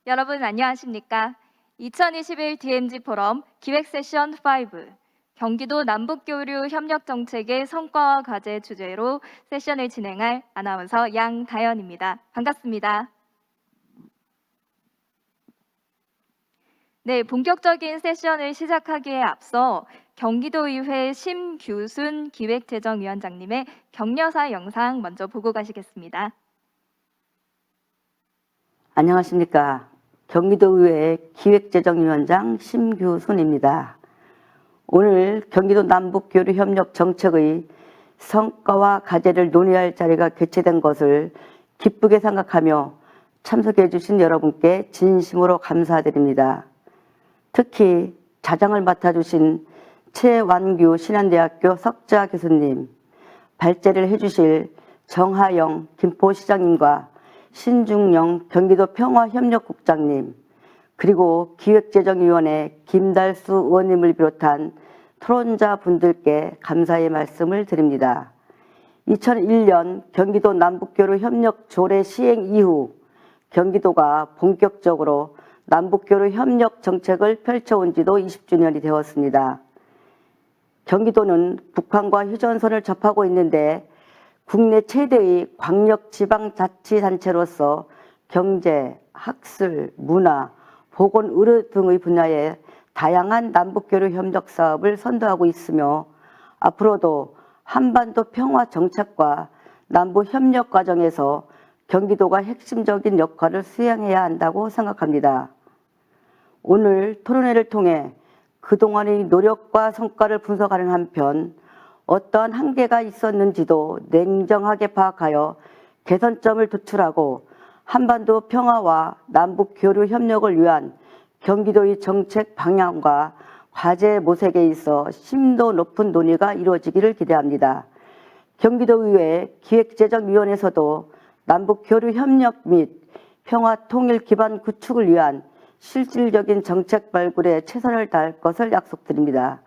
여러분 안녕하십니까? 2021 DMZ 포럼 기획 세션 5 경기도 남북교류 협력 정책의 성과와 과제 주제로 세션을 진행할 아나운서 양다연입니다. 반갑습니다. 네, 본격적인 세션을 시작하기에 앞서 경기도의회 심규순 기획재정위원장님의 격려사 영상 먼저 보고 가시겠습니다. 안녕하십니까. 경기도의회 기획재정위원장 심규순입니다. 오늘 경기도 남북교류협력 정책의 성과와 과제를 논의할 자리가 개최된 것을 기쁘게 생각하며 참석해 주신 여러분께 진심으로 감사드립니다. 특히 자장을 맡아주신 최완규 신한대학교 석좌 교수님, 발제를 해주실 정하영 김포시장님과 신중영 경기도 평화협력국장님, 그리고 기획재정위원회 김달수 의원님을 비롯한 토론자 분들께 감사의 말씀을 드립니다. 2001년 경기도 남북교류 협력 조례 시행 이후 경기도가 본격적으로 남북교류 협력 정책을 펼쳐온 지도 20주년이 되었습니다. 경기도는 북한과 휴전선을 접하고 있는데 국내 최대의 광역지방자치단체로서 경제, 학술, 문화, 보건, 의료 등의 분야에 다양한 남북교류 협력 사업을 선도하고 있으며 앞으로도 한반도 평화 정책과 남북 협력 과정에서 경기도가 핵심적인 역할을 수행해야 한다고 생각합니다. 오늘 토론회를 통해 그동안의 노력과 성과를 분석하는 한편 어떠한 한계가 있었는지도 냉정하게 파악하여 개선점을 도출하고 한반도 평화와 남북 교류 협력을 위한 경기도의 정책 방향과 과제 모색에 있어 심도 높은 논의가 이루어지기를 기대합니다. 경기도의회 기획재정위원회에서도 남북 교류 협력 및 평화 통일 기반 구축을 위한 실질적인 정책 발굴에 최선을 다할 것을 약속드립니다.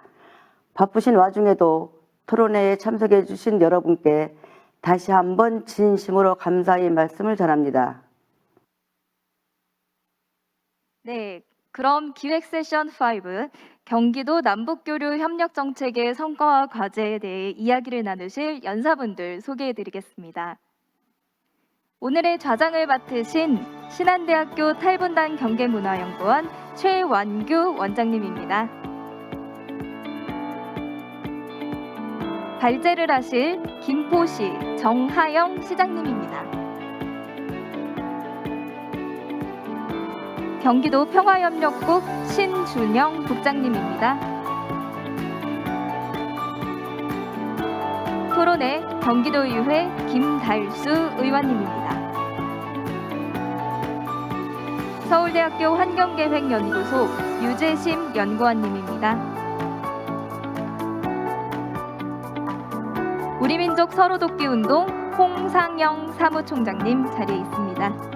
바쁘신 와중에도 토론회에 참석해 주신 여러분께 다시 한번 진심으로 감사의 말씀을 전합니다. 네, 그럼 기획 세션 5 경기도 남북교류 협력 정책의 성과와 과제에 대해 이야기를 나누실 연사분들 소개해 드리겠습니다. 오늘의 좌장을 맡으신 신한대학교 탈분단 경계문화연구원 최완규 원장님입니다. 발제를 하실 김포시 정하영 시장님입니다. 경기도 평화협력국 신준영 국장님입니다. 토론회 경기도의회 김달수 의원님입니다. 서울대학교 환경계획연구소 유재심 연구원님입니다. 우리민족 서로돕기운동 홍상영 사무총장님 자리에 있습니다.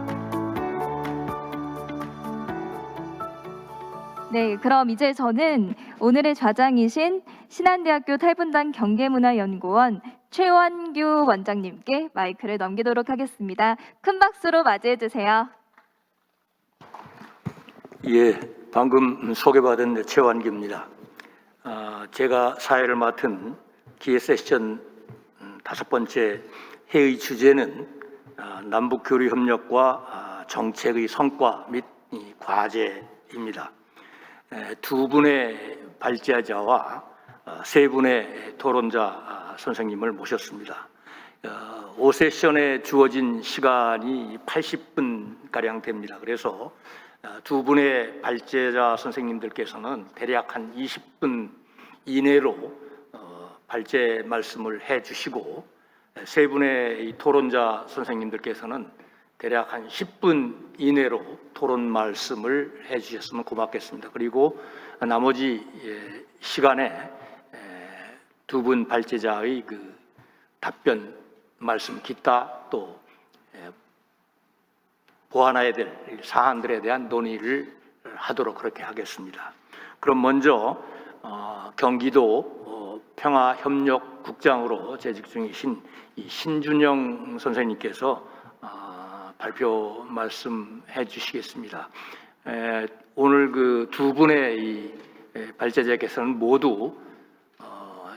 네, 그럼 이제 저는 오늘의 좌장이신 신한대학교 탈분단 경계문화연구원 최완규 원장님께 마이크를 넘기도록 하겠습니다. 큰 박수로 맞이해 주세요. 예, 방금 소개받은 최완규입니다. 제가 사회를 맡은 기획 세션 5번째 회의 주제는 남북교류협력과 정책의 성과 및 과제입니다. 두 분의 발제자와 세 분의 토론자 선생님을 모셨습니다. 5세션에 주어진 시간이 80분가량 됩니다. 그래서 두 분의 발제자 선생님들께서는 대략 한 20분 이내로 발제 말씀을 해주시고 세 분의 토론자 선생님들께서는 대략 한 10분 이내로 토론 말씀을 해주셨으면 고맙겠습니다. 그리고 나머지 시간에 두 분 발제자의 그 답변 말씀 기타 또 보완해야 될 사안들에 대한 논의를 하도록 그렇게 하겠습니다. 그럼 먼저 경기도 평화협력국장으로 재직 중이신 이 신준영 선생님께서 발표 말씀해 주시겠습니다. 오늘 그 두 분의 이 발제자께서는 모두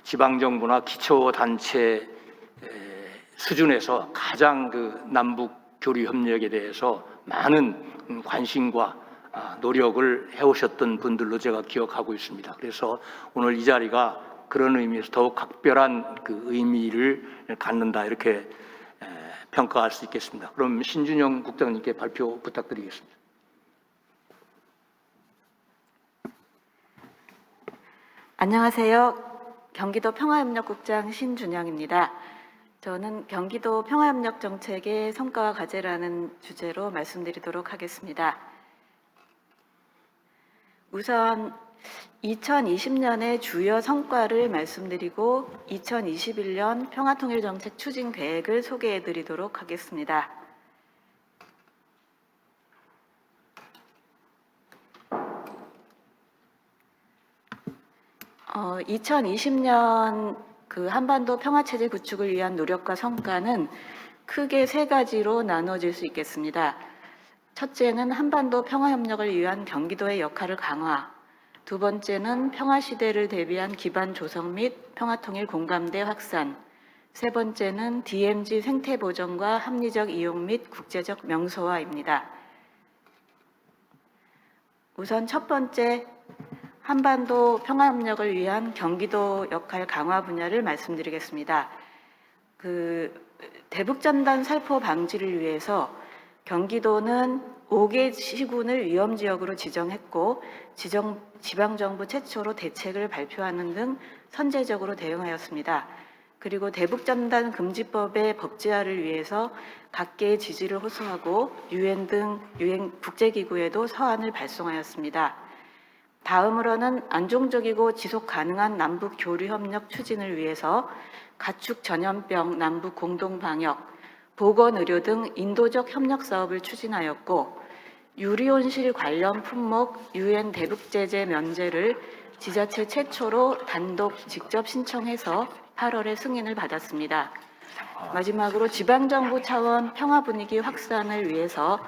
지방정부나 기초단체 수준에서 가장 그 남북 교류 협력에 대해서 많은 관심과 노력을 해오셨던 분들로 제가 기억하고 있습니다. 그래서 오늘 이 자리가 그런 의미에서 더욱 각별한 그 의미를 갖는다 이렇게 평가할 수 있겠습니다. 그럼 신준영 국장님께 발표 부탁드리겠습니다. 안녕하세요. 경기도 평화협력국장 신준영입니다. 저는 경기도 평화협력 정책의 성과와 과제라는 주제로 말씀드리도록 하겠습니다. 우선 2020년의 주요 성과를 말씀드리고 2021년 평화통일정책 추진 계획을 소개해 드리도록 하겠습니다. 2020년 그 한반도 평화체제 구축을 위한 노력과 성과는 크게 세 가지로 나눠질 수 있겠습니다. 첫째는 한반도 평화협력을 위한 경기도의 역할을 강화, 두 번째는 평화시대를 대비한 기반 조성 및 평화통일 공감대 확산, 세 번째는 DMZ 생태 보전과 합리적 이용 및 국제적 명소화입니다. 우선 첫 번째, 한반도 평화협력을 위한 경기도 역할 강화 분야를 말씀드리겠습니다. 대북전단 살포 방지를 위해서 경기도는 5개 시군을 위험지역으로 지정했고 지방정부 최초로 대책을 발표하는 등 선제적으로 대응하였습니다. 그리고 대북전단 금지법의 법제화를 위해서 각계의 지지를 호소하고 유엔 등 유엔 국제기구에도 서한을 발송하였습니다. 다음으로는 안정적이고 지속 가능한 남북 교류 협력 추진을 위해서 가축 전염병 남북 공동 방역, 보건의료 등 인도적 협력 사업을 추진하였고 유리온실 관련 품목 유엔 대북 제재 면제를 지자체 최초로 단독 직접 신청해서 8월에 승인을 받았습니다. 마지막으로 지방정부 차원 평화 분위기 확산을 위해서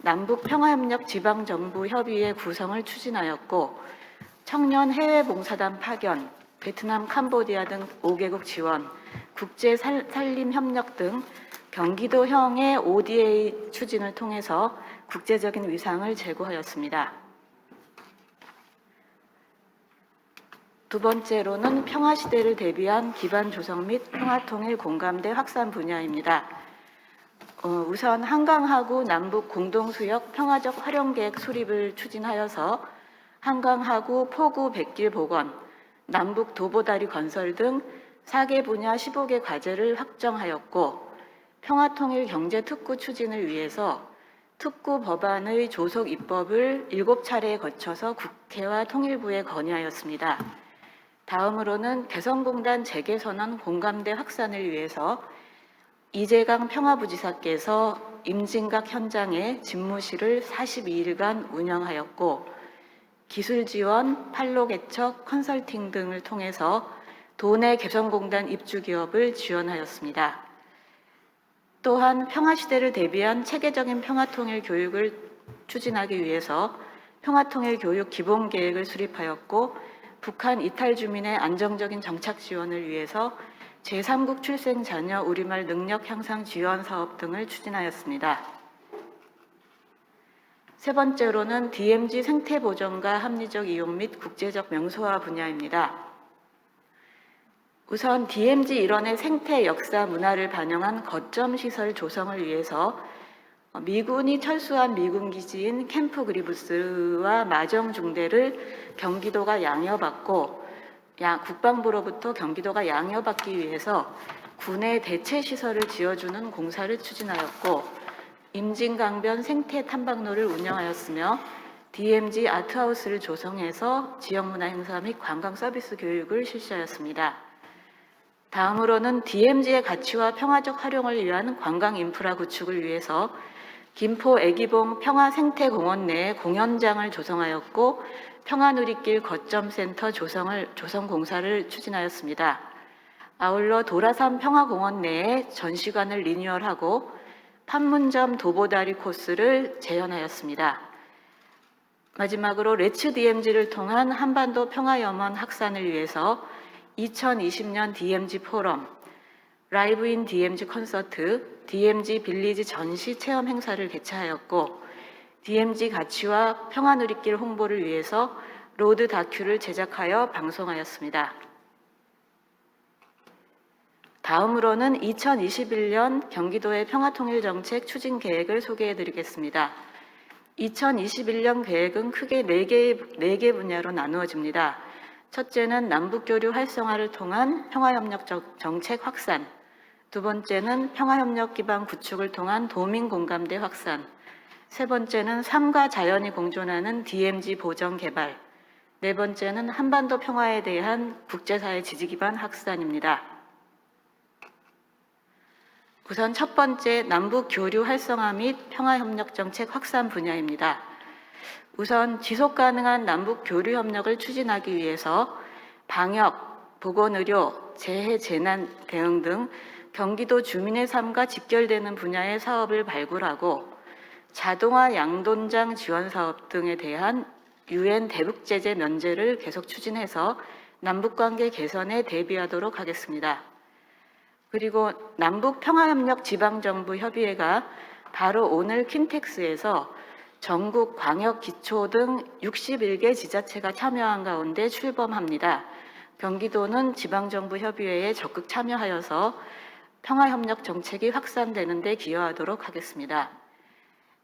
남북 평화협력 지방정부협의회 구성을 추진하였고 청년 해외봉사단 파견, 베트남, 캄보디아 등 5개국 지원, 국제산림협력 등 경기도형의 ODA 추진을 통해서 국제적인 위상을 제고하였습니다. 두 번째로는 평화시대를 대비한 기반 조성 및 평화통일 공감대 확산 분야입니다. 우선 한강하구 남북 공동수역 평화적 활용계획 수립을 추진하여서 한강하구 포구 백길 복원, 남북 도보다리 건설 등 4개 분야 15개 과제를 확정하였고 평화통일 경제특구 추진을 위해서 특구 법안의 조속 입법을 7차례에 거쳐서 국회와 통일부에 건의하였습니다. 다음으로는 개성공단 재개선언 공감대 확산을 위해서 이재강 평화부지사께서 임진각 현장에 집무실을 42일간 운영하였고 기술지원, 판로개척, 컨설팅 등을 통해서 도내 개성공단 입주기업을 지원하였습니다. 또한 평화시대를 대비한 체계적인 평화통일 교육을 추진하기 위해서 평화통일 교육 기본계획을 수립하였고 북한 이탈 주민의 안정적인 정착 지원을 위해서 제3국 출생 자녀 우리말 능력 향상 지원 사업 등을 추진하였습니다. 세 번째로는 DMZ 생태 보전과 합리적 이용 및 국제적 명소화 분야입니다. 우선 DMZ 일원의 생태 역사 문화를 반영한 거점 시설 조성을 위해서 미군이 철수한 미군 기지인 캠프 그리브스와 마정 중대를 경기도가 양여받고 국방부로부터 경기도가 양여받기 위해서 군의 대체 시설을 지어주는 공사를 추진하였고 임진강변 생태 탐방로를 운영하였으며 DMZ 아트하우스를 조성해서 지역문화 행사 및 관광 서비스 교육을 실시하였습니다. 다음으로는 DMZ의 가치와 평화적 활용을 위한 관광 인프라 구축을 위해서 김포 애기봉 평화생태공원 내에 공연장을 조성하였고 평화누리길 거점센터 조성 공사를 추진하였습니다. 아울러 도라산 평화공원 내에 전시관을 리뉴얼하고 판문점 도보다리 코스를 재현하였습니다. 마지막으로 레츠 DMZ를 통한 한반도 평화염원 확산을 위해서 2020년 DMZ 포럼, 라이브인 DMZ 콘서트, DMZ 빌리지 전시 체험 행사를 개최하였고 DMZ 가치와 평화누리길 홍보를 위해서 로드 다큐를 제작하여 방송하였습니다. 다음으로는 2021년 경기도의 평화통일정책 추진 계획을 소개해 드리겠습니다. 2021년 계획은 크게 4개 분야로 나누어집니다. 첫째는 남북교류 활성화를 통한 평화협력 정책 확산, 두 번째는 평화협력 기반 구축을 통한 도민공감대 확산, 세 번째는 삶과 자연이 공존하는 DMZ 보전 개발, 네 번째는 한반도 평화에 대한 국제사회 지지 기반 확산입니다. 우선 첫 번째 남북 교류 활성화 및 평화협력 정책 확산 분야입니다. 우선 지속 가능한 남북 교류 협력을 추진하기 위해서 방역, 보건의료, 재해 재난 대응 등 경기도 주민의 삶과 직결되는 분야의 사업을 발굴하고 자동화 양돈장 지원 사업 등에 대한 UN 대북 제재 면제를 계속 추진해서 남북관계 개선에 대비하도록 하겠습니다. 그리고 남북 평화협력 지방정부협의회가 바로 오늘 킨텍스에서 전국 광역 기초 등 61개 지자체가 참여한 가운데 출범합니다. 경기도는 지방정부협의회에 적극 참여하여서 평화협력 정책이 확산되는 데 기여하도록 하겠습니다.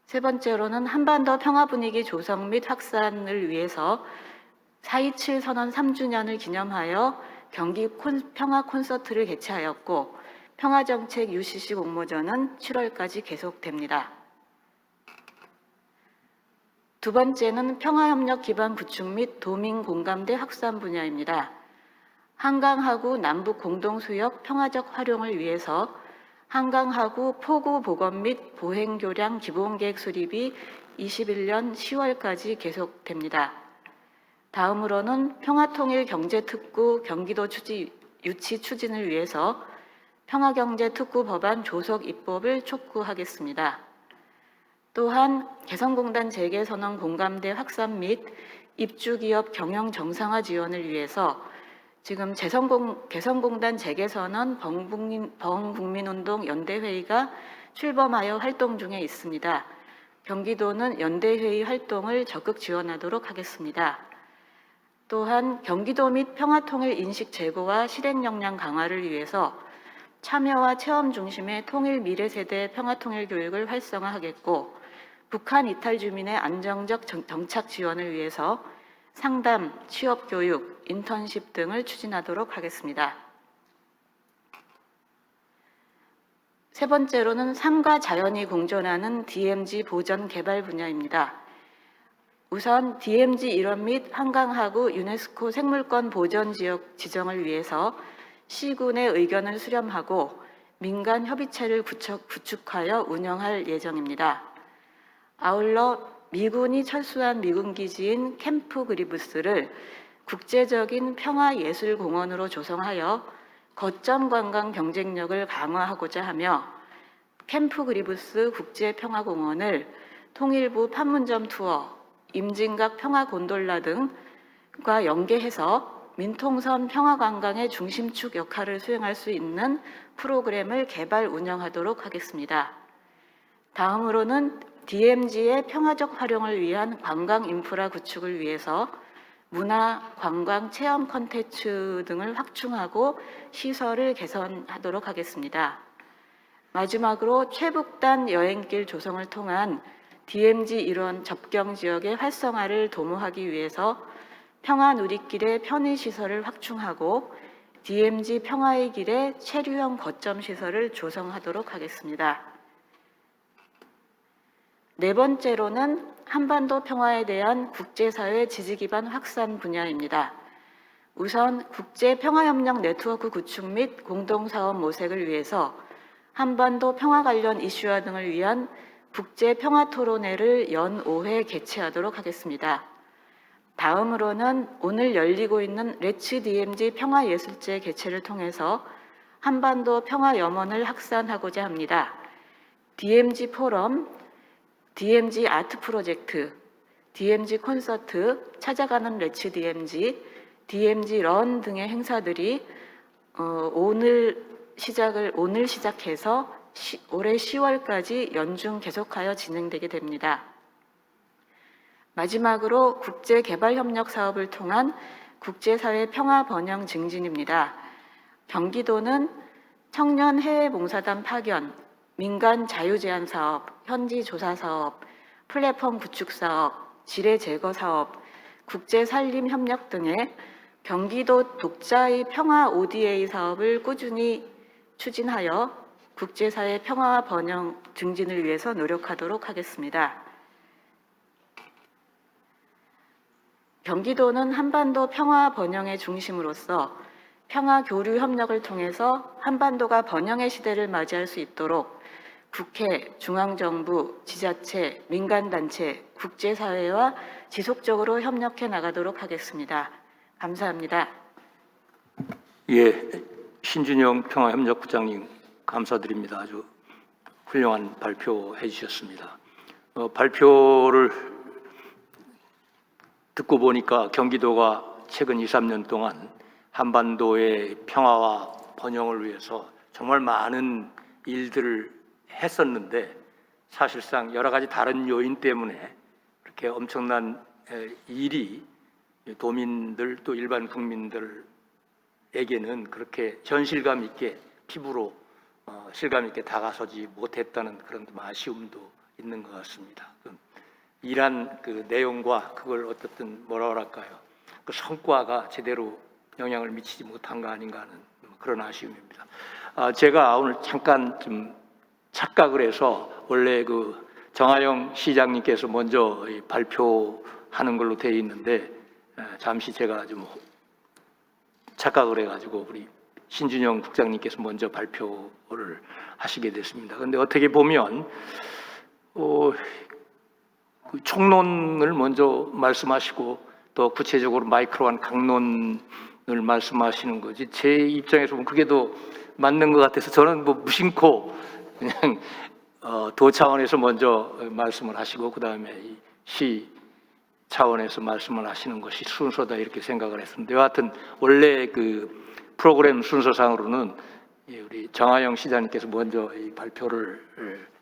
세 번째로는 한반도 평화 분위기 조성 및 확산을 위해서 4.27 선언 3주년을 기념하여 경기 평화 콘서트를 개최하였고 평화정책 UCC 공모전은 7월까지 계속됩니다. 두 번째는 평화협력 기반 구축 및 도민 공감대 확산 분야입니다. 한강하구 남북 공동수역 평화적 활용을 위해서 한강하구 포구 복원 및 보행교량 기본계획 수립이 21년 10월까지 계속됩니다. 다음으로는 평화통일경제특구 경기도 유치 추진을 위해서 평화경제특구 법안 조속 입법을 촉구하겠습니다. 또한 개성공단 재개선언 공감대 확산 및 입주기업 경영 정상화 지원을 위해서 지금 개성공단 재개선언 범국민운동 연대회의가 출범하여 활동 중에 있습니다. 경기도는 연대회의 활동을 적극 지원하도록 하겠습니다. 또한 경기도 및 평화통일 인식 제고와 실행 역량 강화를 위해서 참여와 체험 중심의 통일 미래세대 평화통일 교육을 활성화하겠고 북한 이탈 주민의 안정적 정착 지원을 위해서 상담, 취업교육, 인턴십 등을 추진하도록 하겠습니다. 세 번째로는 삶과 자연이 공존하는 DMZ 보전 개발 분야입니다. 우선 DMZ 일원 및 한강하구 유네스코 생물권 보전 지역 지정을 위해서 시군의 의견을 수렴하고 민간 협의체를 구축하여 운영할 예정입니다. 아울러 미군이 철수한 미군 기지인 캠프 그리브스를 국제적인 평화예술공원으로 조성하여 거점 관광 경쟁력을 강화하고자 하며 캠프 그리브스 국제평화공원을 통일부 판문점 투어, 임진각 평화곤돌라 등과 연계해서 민통선 평화관광의 중심축 역할을 수행할 수 있는 프로그램을 개발 운영하도록 하겠습니다. 다음으로는 DMZ의 평화적 활용을 위한 관광 인프라 구축을 위해서 문화, 관광, 체험 콘텐츠 등을 확충하고 시설을 개선하도록 하겠습니다. 마지막으로 최북단 여행길 조성을 통한 DMZ 일원 접경 지역의 활성화를 도모하기 위해서 평화누리길의 편의시설을 확충하고 DMZ 평화의 길에 체류형 거점 시설을 조성하도록 하겠습니다. 네 번째로는 한반도 평화에 대한 국제사회 지지 기반 확산 분야입니다. 우선 국제평화협력 네트워크 구축 및 공동사업 모색을 위해서 한반도 평화 관련 이슈화 등을 위한 국제평화토론회를 연 5회 개최하도록 하겠습니다. 다음으로는 오늘 열리고 있는 레츠 DMZ 평화예술제 개최를 통해서 한반도 평화염원을 확산하고자 합니다. DMZ 포럼, DMZ 아트 프로젝트, DMZ 콘서트, 찾아가는 레츠 DMZ, DMZ 런 등의 행사들이 오늘 시작해서 올해 10월까지 연중 계속하여 진행되게 됩니다. 마지막으로 국제개발협력 사업을 통한 국제사회 평화 번영 증진입니다. 경기도는 청년 해외봉사단 파견, 민간 자유제한 사업, 현지 조사 사업, 플랫폼 구축 사업, 지뢰 제거 사업, 국제산림 협력 등의 경기도 독자의 평화 ODA 사업을 꾸준히 추진하여 국제사회 평화와 번영 증진을 위해서 노력하도록 하겠습니다. 경기도는 한반도 평화 번영의 중심으로서 평화 교류 협력을 통해서 한반도가 번영의 시대를 맞이할 수 있도록 국회, 중앙정부, 지자체, 민간단체, 국제사회와 지속적으로 협력해 나가도록 하겠습니다. 감사합니다. 예, 신준영 평화협력부장님 감사드립니다. 아주 훌륭한 발표해 주셨습니다. 발표를 듣고 보니까 경기도가 최근 2, 3년 동안 한반도의 평화와 번영을 위해서 정말 많은 일들을 했었는데 사실상 여러 가지 다른 요인 때문에 그렇게 엄청난 일이 도민들 또 일반 국민들에게는 그렇게 현실감 있게 피부로 실감 있게 다가서지 못했다는 그런 좀 아쉬움도 있는 것 같습니다. 일한 그 내용과 그걸 어떻든 뭐라 그럴까요? 그 성과가 제대로 영향을 미치지 못한 거 아닌가 하는 그런 아쉬움입니다. 제가 오늘 잠깐 좀 착각을 해서 원래 그 정하영 시장님께서 먼저 발표하는 걸로 되어 있는데 잠시 제가 좀 착각을 해가지고 우리 신준영 국장님께서 먼저 발표를 하시게 됐습니다. 그런데 어떻게 보면 그 총론을 먼저 말씀하시고 또 구체적으로 마이크로한 강론을 말씀하시는 거지 제 입장에서 보면 그게 더 맞는 것 같아서 저는 뭐 무심코 그냥 도 차원에서 먼저 말씀을 하시고 그 다음에 시 차원에서 말씀을 하시는 것이 순서다 이렇게 생각을 했습니다. 여하튼 원래 그 프로그램 순서상으로는 우리 정하영 시장님께서 먼저 이 발표를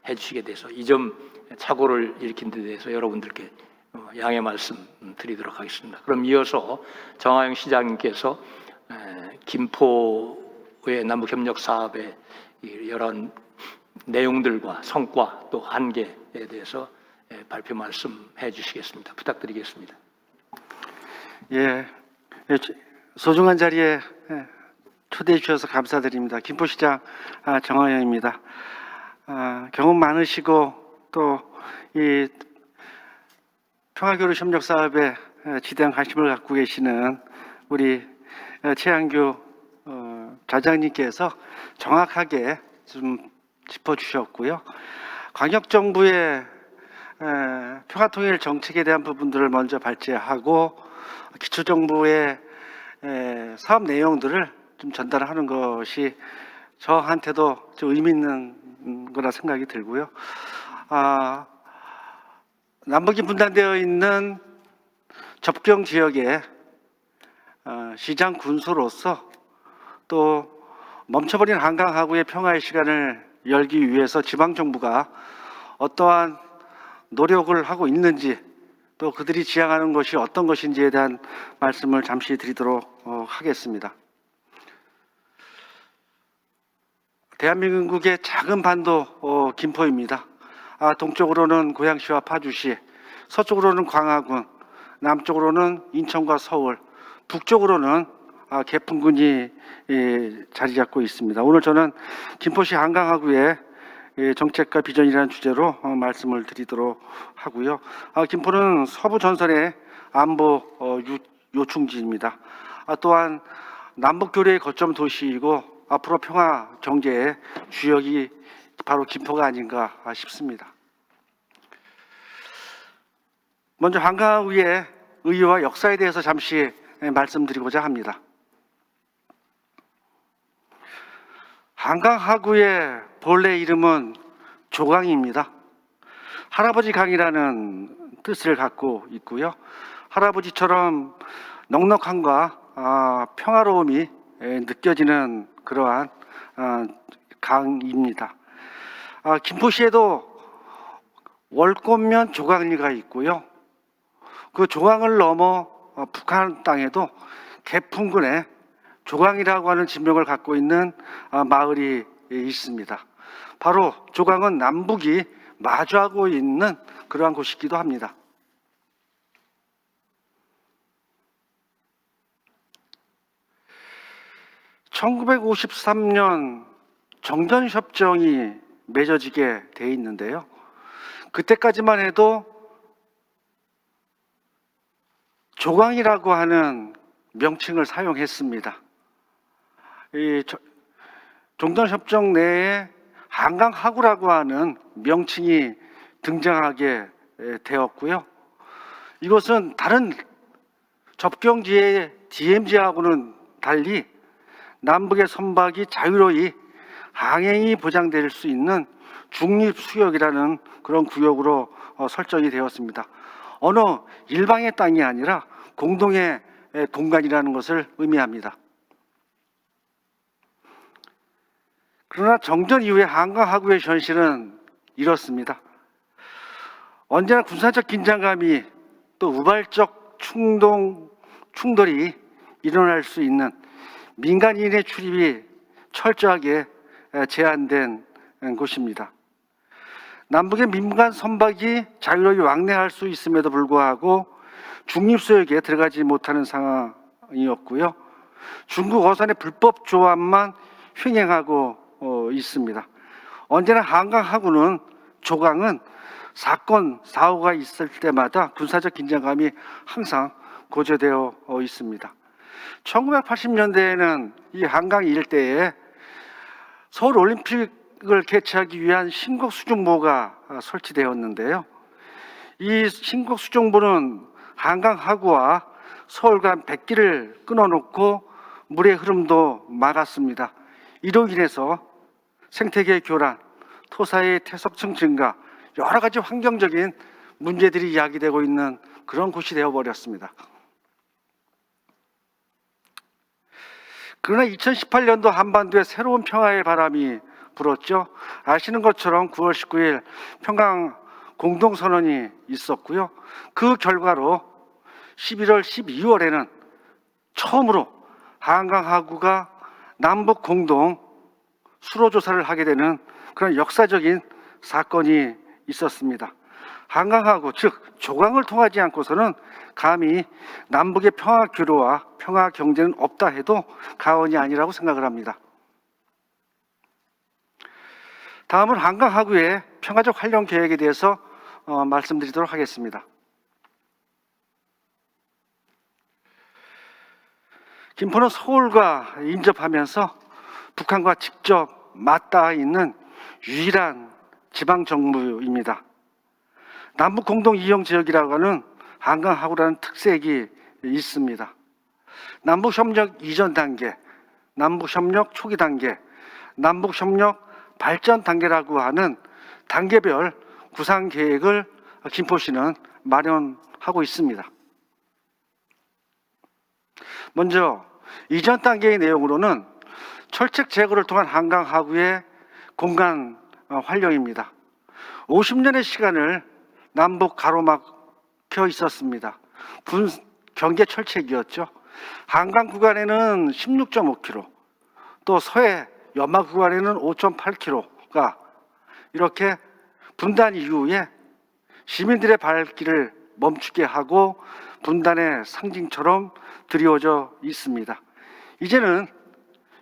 해주시게 돼서 이 점 착오를 일으킨 데 대해서 여러분들께 양해 말씀 드리도록 하겠습니다. 그럼 이어서 정하영 시장님께서 김포의 남북협력 사업의 여러 내용들과 성과 또 한계에 대해서 발표 말씀해 주시겠습니다. 부탁드리겠습니다. 예, 소중한 자리에 초대해 주셔서 감사드립니다. 김포시장 정하영입니다. 경험 많으시고 또 이 평화교류 협력 사업에 지대한 관심을 갖고 계시는 우리 최한규 좌장님께서 정확하게 좀 짚어주셨고요. 광역정부의 평화통일 정책에 대한 부분들을 먼저 발제하고 기초정부의 사업 내용들을 좀 전달하는 것이 저한테도 좀 의미 있는 거라 생각이 들고요. 남북이 분단되어 있는 접경 지역의 시장 군수로서 또 멈춰버린 한강 하구의 평화의 시간을 열기 위해서 지방정부가 어떠한 노력을 하고 있는지 또 그들이 지향하는 것이 어떤 것인지에 대한 말씀을 잠시 드리도록 하겠습니다. 대한민국의 작은 반도 김포입니다. 동쪽으로는 고양시와 파주시, 서쪽으로는 광화군, 남쪽으로는 인천과 서울, 북쪽으로는 개풍군이 자리 잡고 있습니다. 오늘 저는 김포시 한강하구의 정책과 비전이라는 주제로 말씀을 드리도록 하고요. 김포는 서부 전선의 안보 요충지입니다. 또한 남북 교류의 거점 도시이고 앞으로 평화 경제의 주역이 바로 김포가 아닌가 싶습니다. 먼저 한강하구의 의의와 역사에 대해서 잠시 말씀드리고자 합니다. 한강하구의 본래 이름은 조강입니다. 할아버지 강이라는 뜻을 갖고 있고요. 할아버지처럼 넉넉함과 평화로움이 느껴지는 그러한 강입니다. 김포시에도 월권면 조강리가 있고요. 그 조강을 넘어 북한 땅에도 개풍군에 조강이라고 하는 지명을 갖고 있는 마을이 있습니다. 바로 조강은 남북이 마주하고 있는 그러한 곳이기도 합니다. (1953년) 정전협정이 맺어지게 돼 있는데요. 그때까지만 해도 조강이라고 하는 명칭을 사용했습니다. 이 종전협정 내에 한강하구라고 하는 명칭이 등장하게 되었고요. 이것은 다른 접경지의 DMZ하고는 달리 남북의 선박이 자유로이 항행이 보장될 수 있는 중립수역이라는 그런 구역으로 설정이 되었습니다. 어느 일방의 땅이 아니라 공동의 공간이라는 것을 의미합니다. 그러나 정전 이후에 한강하구의 현실은 이렇습니다. 언제나 군사적 긴장감이 또 우발적 충돌이 일어날 수 있는 민간인의 출입이 철저하게 제한된 곳입니다. 남북의 민간 선박이 자유로이 왕래할 수 있음에도 불구하고 중립수역에 들어가지 못하는 상황이었고요. 중국 어선의 불법 조합만 횡행하고 있습니다. 언제나 한강하구는 조강은 사건, 사고가 있을 때마다 군사적 긴장감이 항상 고조되어 있습니다. 1980년대에는 이 한강 일대에 서울올림픽을 개최하기 위한 신곡수중보가 설치되었는데요. 이 신곡수중보는 한강하구와 서울 간 백기를 끊어놓고 물의 흐름도 막았습니다. 이로 인해서 생태계 교란, 토사의 퇴석층 증가, 여러 가지 환경적인 문제들이 이야기되고 있는 그런 곳이 되어버렸습니다. 그러나 2018년도 한반도에 새로운 평화의 바람이 불었죠. 아시는 것처럼 9월 19일 평강 공동선언이 있었고요. 그 결과로 11월, 12월에는 처음으로 한강하구가 남북 공동 수로조사를 하게 되는 그런 역사적인 사건이 있었습니다. 한강하구, 즉 조강을 통하지 않고서는 감히 남북의 평화 교류와 평화 경제는 없다 해도 과언이 아니라고 생각을 합니다. 다음은 한강하구의 평화적 활용 계획에 대해서 말씀드리도록 하겠습니다. 김포는 서울과 인접하면서 북한과 직접 맞닿아 있는 유일한 지방정부입니다. 남북 공동 이용 지역이라고 하는 한강하구라는 특색이 있습니다. 남북협력 이전 단계, 남북협력 초기 단계, 남북협력 발전 단계라고 하는 단계별 구상 계획을 김포시는 마련하고 있습니다. 먼저 이전 단계의 내용으로는 철책 제거를 통한 한강하구의 공간 활용입니다. 50년의 시간을 남북 가로막혀 있었습니다. 군 경계 철책이었죠. 한강 구간에는 16.5km, 또 서해 연마 구간에는 5.8km가 이렇게 분단 이후에 시민들의 발길을 멈추게 하고 분단의 상징처럼 드리워져 있습니다. 이제는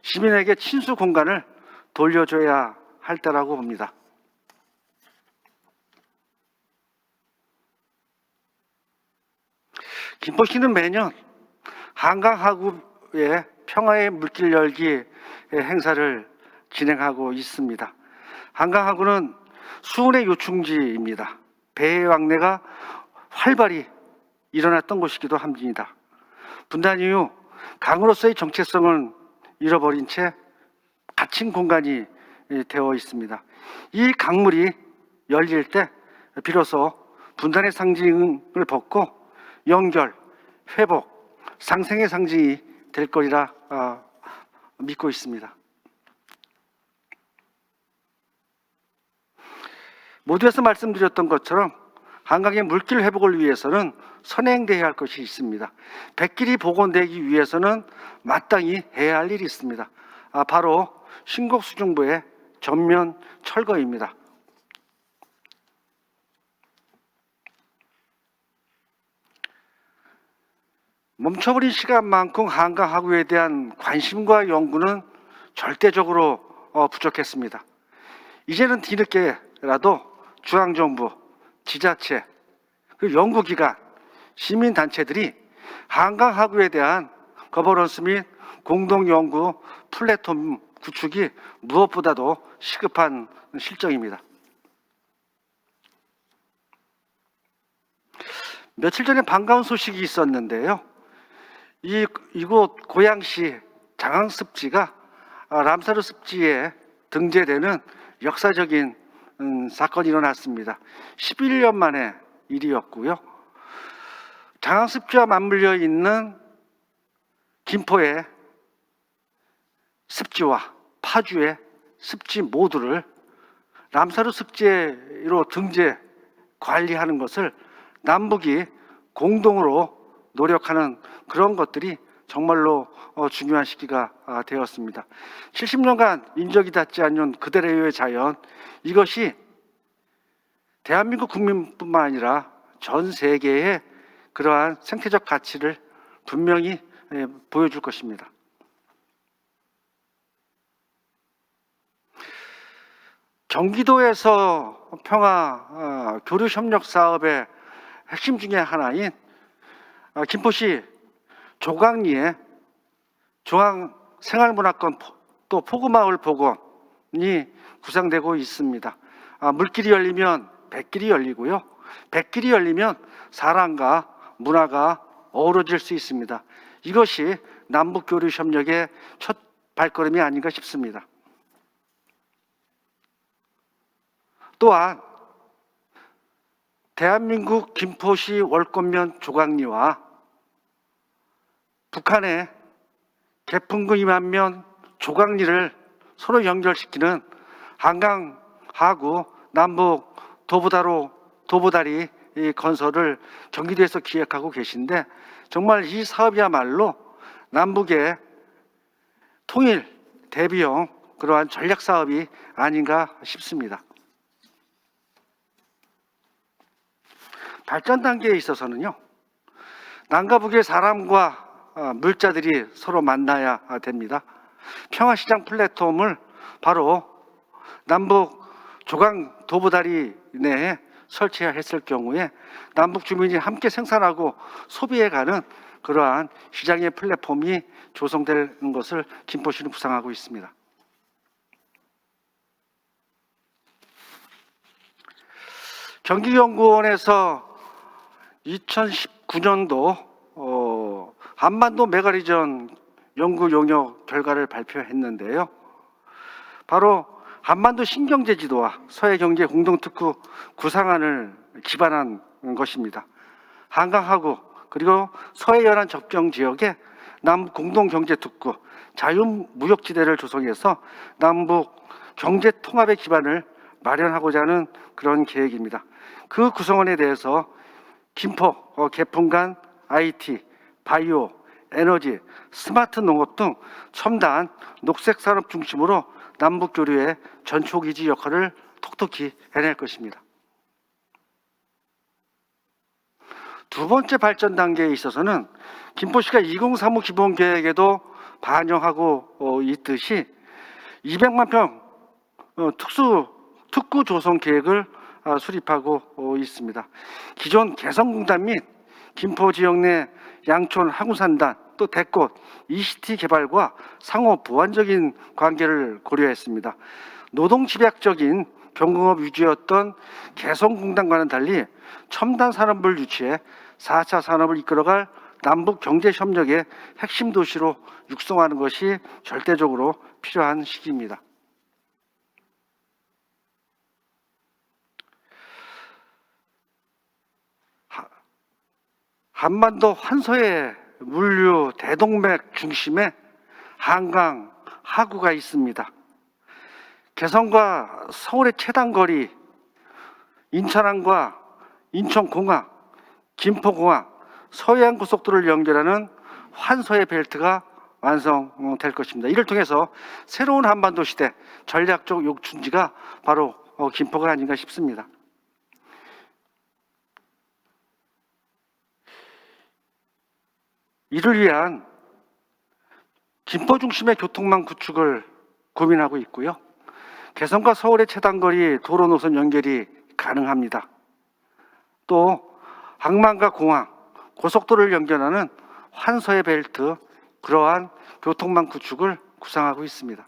시민에게 친수 공간을 돌려줘야 할 때라고 봅니다. 김포시는 매년 한강하구의 평화의 물길 열기 행사를 진행하고 있습니다. 한강하구는 수운의 요충지입니다. 배의 왕래가 활발히 일어났던 곳이기도 합니다. 분단 이후 강으로서의 정체성을 잃어버린 채 갇힌 공간이 되어 있습니다. 이 강물이 열릴 때 비로소 분단의 상징을 벗고 연결, 회복, 상생의 상징이 될 거리라 믿고 있습니다. 모두에서 말씀드렸던 것처럼 한강의 물길 회복을 위해서는 선행돼야 할 것이 있습니다. 백길이 복원되기 위해서는 마땅히 해야 할 일이 있습니다. 바로 신곡수중부의 전면 철거입니다. 멈춰버린 시간만큼 한강하구에 대한 관심과 연구는 절대적으로 부족했습니다. 이제는 뒤늦게라도 중앙정부, 지자체, 그리고 연구기관, 시민단체들이 한강하구에 대한 거버넌스 및 공동연구 플랫폼 구축이 무엇보다도 시급한 실정입니다. 며칠 전에 반가운 소식이 있었는데요. 이곳 고양시 장항습지가 람사르 습지에 등재되는 역사적인 사건이 일어났습니다. 11년 만의 일이었고요. 장항습지와 맞물려 있는 김포의 습지와 파주의 습지 모두를 람사르 습지로 등재 관리하는 것을 남북이 공동으로 노력하는 그런 것들이 정말로 중요한 시기가 되었습니다. 70년간 인적이 닿지 않는 그대로의 자연, 이것이 대한민국 국민뿐만 아니라 전 세계의 그러한 생태적 가치를 분명히 보여줄 것입니다. 경기도에서 평화 교류 협력 사업의 핵심 중에 하나인 김포시 조강리에 중앙생활문화권 또 포구마을 복원이 구상되고 있습니다. 물길이 열리면 백길이 열리고요. 백길이 열리면 사람과 문화가 어우러질 수 있습니다. 이것이 남북교류 협력의 첫 발걸음이 아닌가 싶습니다. 또한 대한민국 김포시 월권면 조강리와 북한의 개풍구 2만면 조강리를 서로 연결시키는 한강 하구 남북 도보다리 건설을 경기도에서 기획하고 계신데, 정말 이 사업이야말로 남북의 통일 대비용 그러한 전략 사업이 아닌가 싶습니다. 발전 단계에 있어서는요, 남과 북의 사람과 물자들이 서로 만나야 됩니다. 평화시장 플랫폼을 바로 남북 조강 도보다리 내에 설치했을 경우에 남북 주민이 함께 생산하고 소비해가는 그러한 시장의 플랫폼이 조성되는 것을 김포시는 구상하고 있습니다. 경기연구원에서 2019년도 한반도 메가리전 연구 용역 결과를 발표했는데요. 바로 한반도 신경제 지도와 서해경제 공동특구 구상안을 기반한 것입니다. 한강하구 그리고 서해연안 접경 지역에 남북 공동경제특구 자유무역지대를 조성해서 남북 경제통합의 기반을 마련하고자 하는 그런 계획입니다. 그 구성원에 대해서 김포, 개풍간, IT, 바이오, 에너지, 스마트 농업 등 첨단 녹색 산업 중심으로 남북 교류의 전초기지 역할을 톡톡히 해낼 것입니다. 두 번째 발전 단계에 있어서는 김포시가 2035 기본계획에도 반영하고 있듯이 200만 평 특구 조성 계획을 수립하고 있습니다. 기존 개성공단 및 김포 지역 내 양촌 항우산단 또 대꽃 ECT 개발과 상호 보완적인 관계를 고려했습니다. 노동 집약적인 경공업 위주였던 개성공단과는 달리 첨단 산업을 유치해 4차 산업을 이끌어갈 남북 경제협력의 핵심 도시로 육성하는 것이 절대적으로 필요한 시기입니다. 한반도 환서의 물류 대동맥 중심에 한강 하구가 있습니다. 개성과 서울의 최단거리, 인천항과 인천공항, 김포공항, 서해안고속도로를 연결하는 환서의 벨트가 완성될 것입니다. 이를 통해서 새로운 한반도 시대 전략적 요충지가 바로 김포가 아닌가 싶습니다. 이를 위한 김포 중심의 교통망 구축을 고민하고 있고요. 개성과 서울의 최단거리 도로 노선 연결이 가능합니다. 또 항만과 공항, 고속도로를 연결하는 환서의 벨트, 그러한 교통망 구축을 구상하고 있습니다.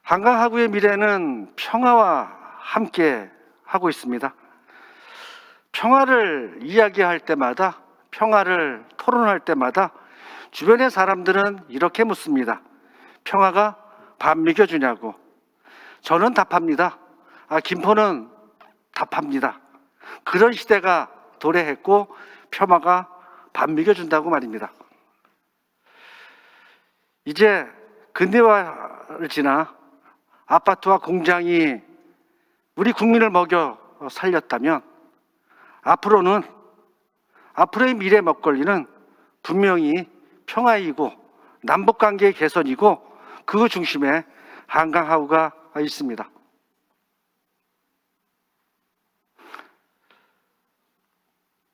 한강 하구의 미래는 평화와 함께 하고 있습니다. 평화를 이야기할 때마다, 평화를 토론할 때마다 주변의 사람들은 이렇게 묻습니다. 평화가 밥 먹여주냐고. 저는 답합니다. 김포는 답합니다. 그런 시대가 도래했고 평화가 밥 먹여준다고 말입니다. 이제 근대화를 지나 아파트와 공장이 우리 국민을 먹여 살렸다면 앞으로의 미래 먹거리는 분명히 평화이고 남북관계의 개선이고 그 중심에 한강하구가 있습니다.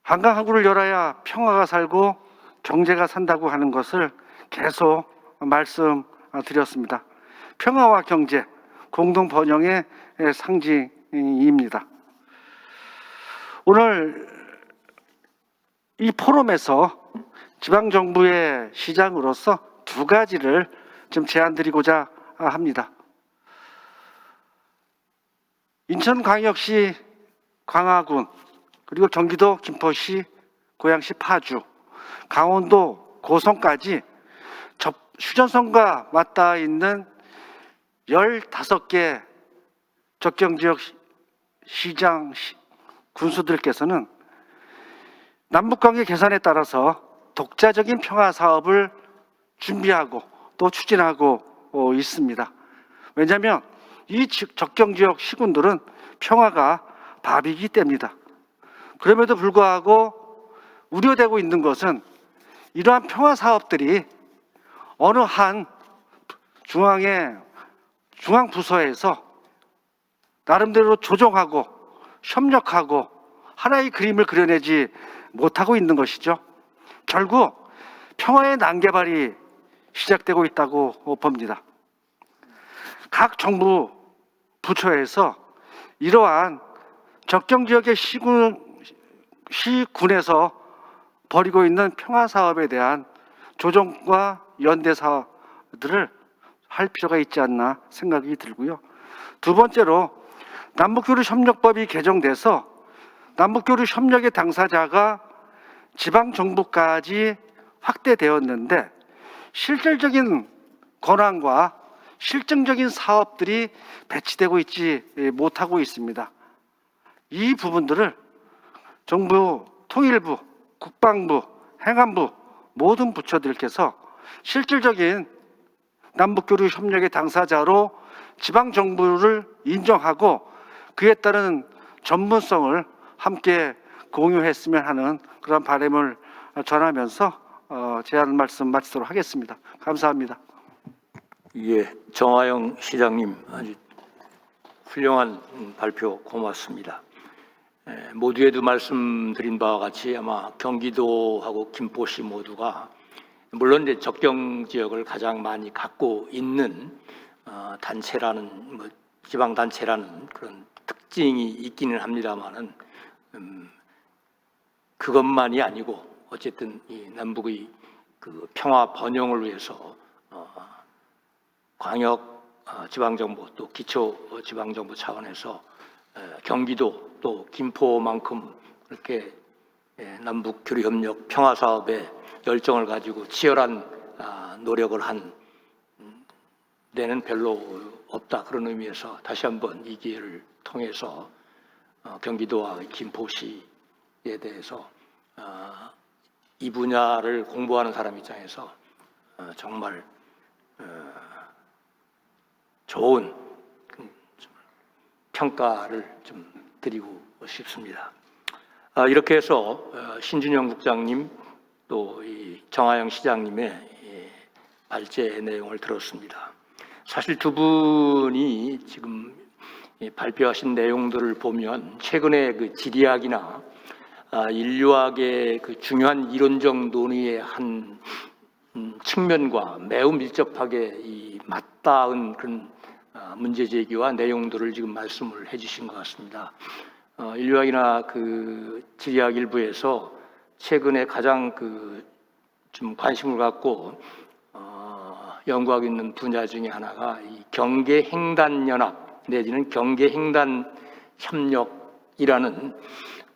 한강하구를 열어야 평화가 살고 경제가 산다고 하는 것을 계속 말씀드렸습니다. 평화와 경제, 공동 번영의 상징입니다. 오늘 이 포럼에서 지방정부의 시장으로서 두 가지를 좀 제안드리고자 합니다. 인천광역시 광화군, 그리고 경기도 김포시, 고양시 파주, 강원도 고성까지 휴전선과 맞닿아 있는 15개 접경지역 시장 군수들께서는 남북관계 개선에 따라서 독자적인 평화 사업을 준비하고 또 추진하고 있습니다. 왜냐하면 이 접경지역 시군들은 평화가 밥이기 때문입니다. 그럼에도 불구하고 우려되고 있는 것은 이러한 평화 사업들이 어느 한 중앙 부서에서 나름대로 조정하고 협력하고 하나의 그림을 그려내지 못하고 있는 것이죠. 결국 평화의 난개발이 시작되고 있다고 봅니다. 각 정부 부처에서 이러한 접경지역의 시군에서 벌이고 있는 평화 사업에 대한 조정과 연대 사업들을 할 필요가 있지 않나 생각이 들고요. 두 번째로 남북교류 협력법이 개정돼서 남북교류 협력의 당사자가 지방정부까지 확대되었는데 실질적인 권한과 실증적인 사업들이 배치되고 있지 못하고 있습니다. 이 부분들을 정부, 통일부, 국방부, 행안부 모든 부처들께서 실질적인 남북교류 협력의 당사자로 지방정부를 인정하고 그에 따른 전문성을 함께 공유했으면 하는 그런 바람을 전하면서 제안 말씀 마치도록 하겠습니다. 감사합니다. 예, 정화영 시장님 아주 훌륭한 발표 고맙습니다. 모두에도 말씀드린 바와 같이 아마 경기도하고 김포시 모두가 물론 이제 접경 지역을 가장 많이 갖고 있는 단체라는 지방 단체라는 그런 특징이 있기는 합니다만은 그것만이 아니고 어쨌든 이 남북의 그 평화 번영을 위해서 광역 지방정부 또 기초 지방정부 차원에서 경기도 또 김포만큼 그렇게 남북 교류 협력 평화 사업에 열정을 가지고 치열한 노력을 한 데는 별로 없다. 그런 의미에서 다시 한번 이 기회를 통해서 경기도와 김포시에 대해서 이 분야를 공부하는 사람 입장에서 정말 좋은 평가를 좀 드리고 싶습니다. 이렇게 해서 신준영 국장님 또 이 정하영 시장님의 발제 내용을 들었습니다. 사실 두 분이 지금 발표하신 내용들을 보면 최근에 그 지리학이나 인류학의 그 중요한 이론적 논의의 한 측면과 매우 밀접하게 이 맞닿은 그런 문제 제기와 내용들을 지금 말씀을 해주신 것 같습니다. 인류학이나 그 지리학 일부에서 최근에 가장 좀 관심을 갖고 연구하고 있는 분야 중에 하나가 이 경계횡단연합 내지는 경계횡단협력이라는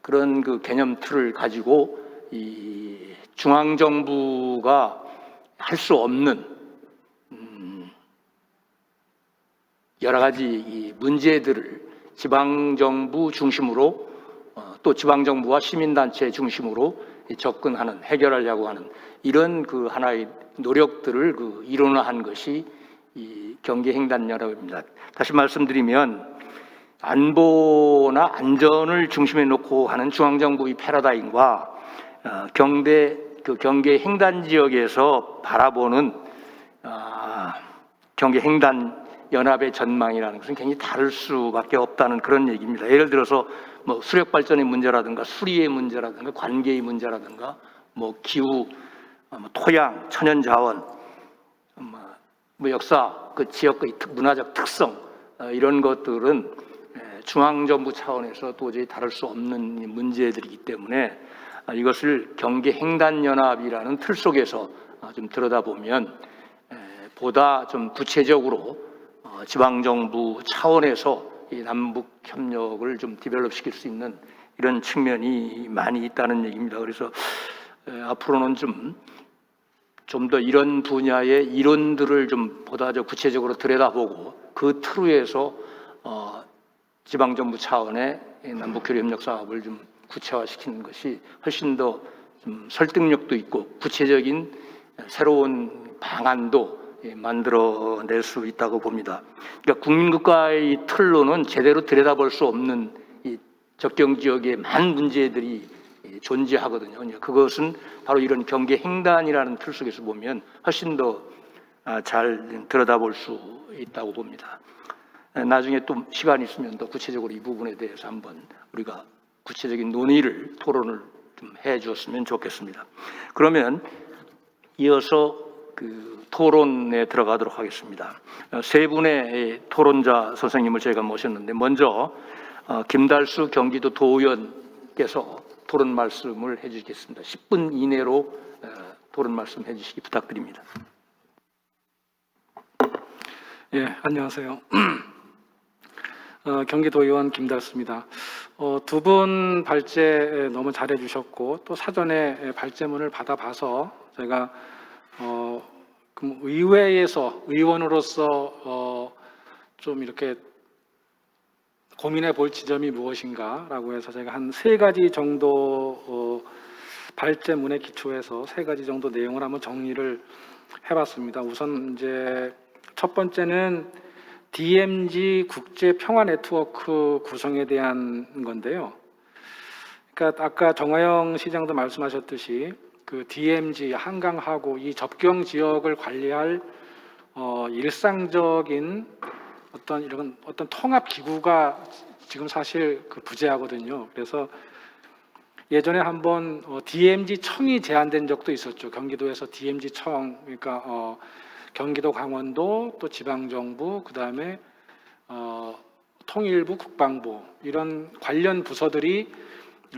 그런 그 개념 틀을 가지고 이 중앙정부가 할 수 없는 여러 가지 이 문제들을 지방정부 중심으로 또 지방정부와 시민단체 중심으로 접근하는 해결하려고 하는 이런 그 하나의 노력들을 그 이론화한 것이 이 경계횡단연합입니다. 다시 말씀드리면 안보나 안전을 중심에 놓고 하는 중앙정부의 패러다임과 경계횡단 지역에서 바라보는 경계횡단연합의 전망이라는 것은 굉장히 다를 수밖에 없다는 그런 얘기입니다. 예를 들어서 뭐 수력 발전의 문제라든가 수리의 문제라든가 관계의 문제라든가 뭐 기후, 토양, 천연자원, 뭐 역사, 그 지역의 문화적 특성 이런 것들은 중앙정부 차원에서 도저히 다룰 수 없는 문제들이기 때문에 이것을 경계횡단연합이라는 틀 속에서 좀 들여다보면 보다 좀 구체적으로 지방정부 차원에서 이 남북 협력을 좀 디벨롭시킬 수 있는 이런 측면이 많이 있다는 얘기입니다. 그래서 앞으로는 좀 더 이런 분야의 이론들을 좀 보다 더 구체적으로 들여다보고 그 틀 위에서 지방정부 차원의 남북교류협력 사업을 좀 구체화시키는 것이 훨씬 더 좀 설득력도 있고 구체적인 새로운 방안도 만들어낼 수 있다고 봅니다. 그러니까 국민국가의 틀로는 제대로 들여다볼 수 없는 이 접경 지역의 많은 문제들이 존재하거든요. 그것은 바로 이런 경계횡단이라는 틀 속에서 보면 훨씬 더 잘 들여다볼 수 있다고 봅니다. 나중에 또 시간이 있으면 더 구체적으로 이 부분에 대해서 한번 우리가 구체적인 논의를 토론을 좀 해주었으면 좋겠습니다. 그러면 이어서 그 토론에 들어가도록 하겠습니다. 세 분의 토론자 선생님을 저희가 모셨는데 먼저 김달수 경기도 도의원께서 토론 말씀을 해주시겠습니다. 10분 이내로 토론 말씀 해주시기 부탁드립니다. 예, 안녕하세요. 경기도의원 김달수입니다. 두 분 발제 너무 잘해 주셨고 또 사전에 발제문을 받아봐서 제가 그럼 의회에서 의원으로서 좀 이렇게 고민해 볼 지점이 무엇인가라고 해서 제가 한 3가지 정도 발제문에 기초해서 3가지 정도 내용을 한번 정리를 해봤습니다. 우선 이제 첫 번째는 DMZ 국제 평화 네트워크 구성에 대한 건데요. 그러니까 아까 정하영 시장도 말씀하셨듯이 그 DMZ 한강하고 이 접경 지역을 관리할 일상적인 어떤 통합 기구가 지금 사실 그 부재하거든요. 그래서 예전에 한번 DMZ 청이 제안된 적도 있었죠. 경기도에서 DMZ 청, 그러니까 경기도, 강원도, 또 지방정부, 그 다음에 통일부, 국방부 이런 관련 부서들이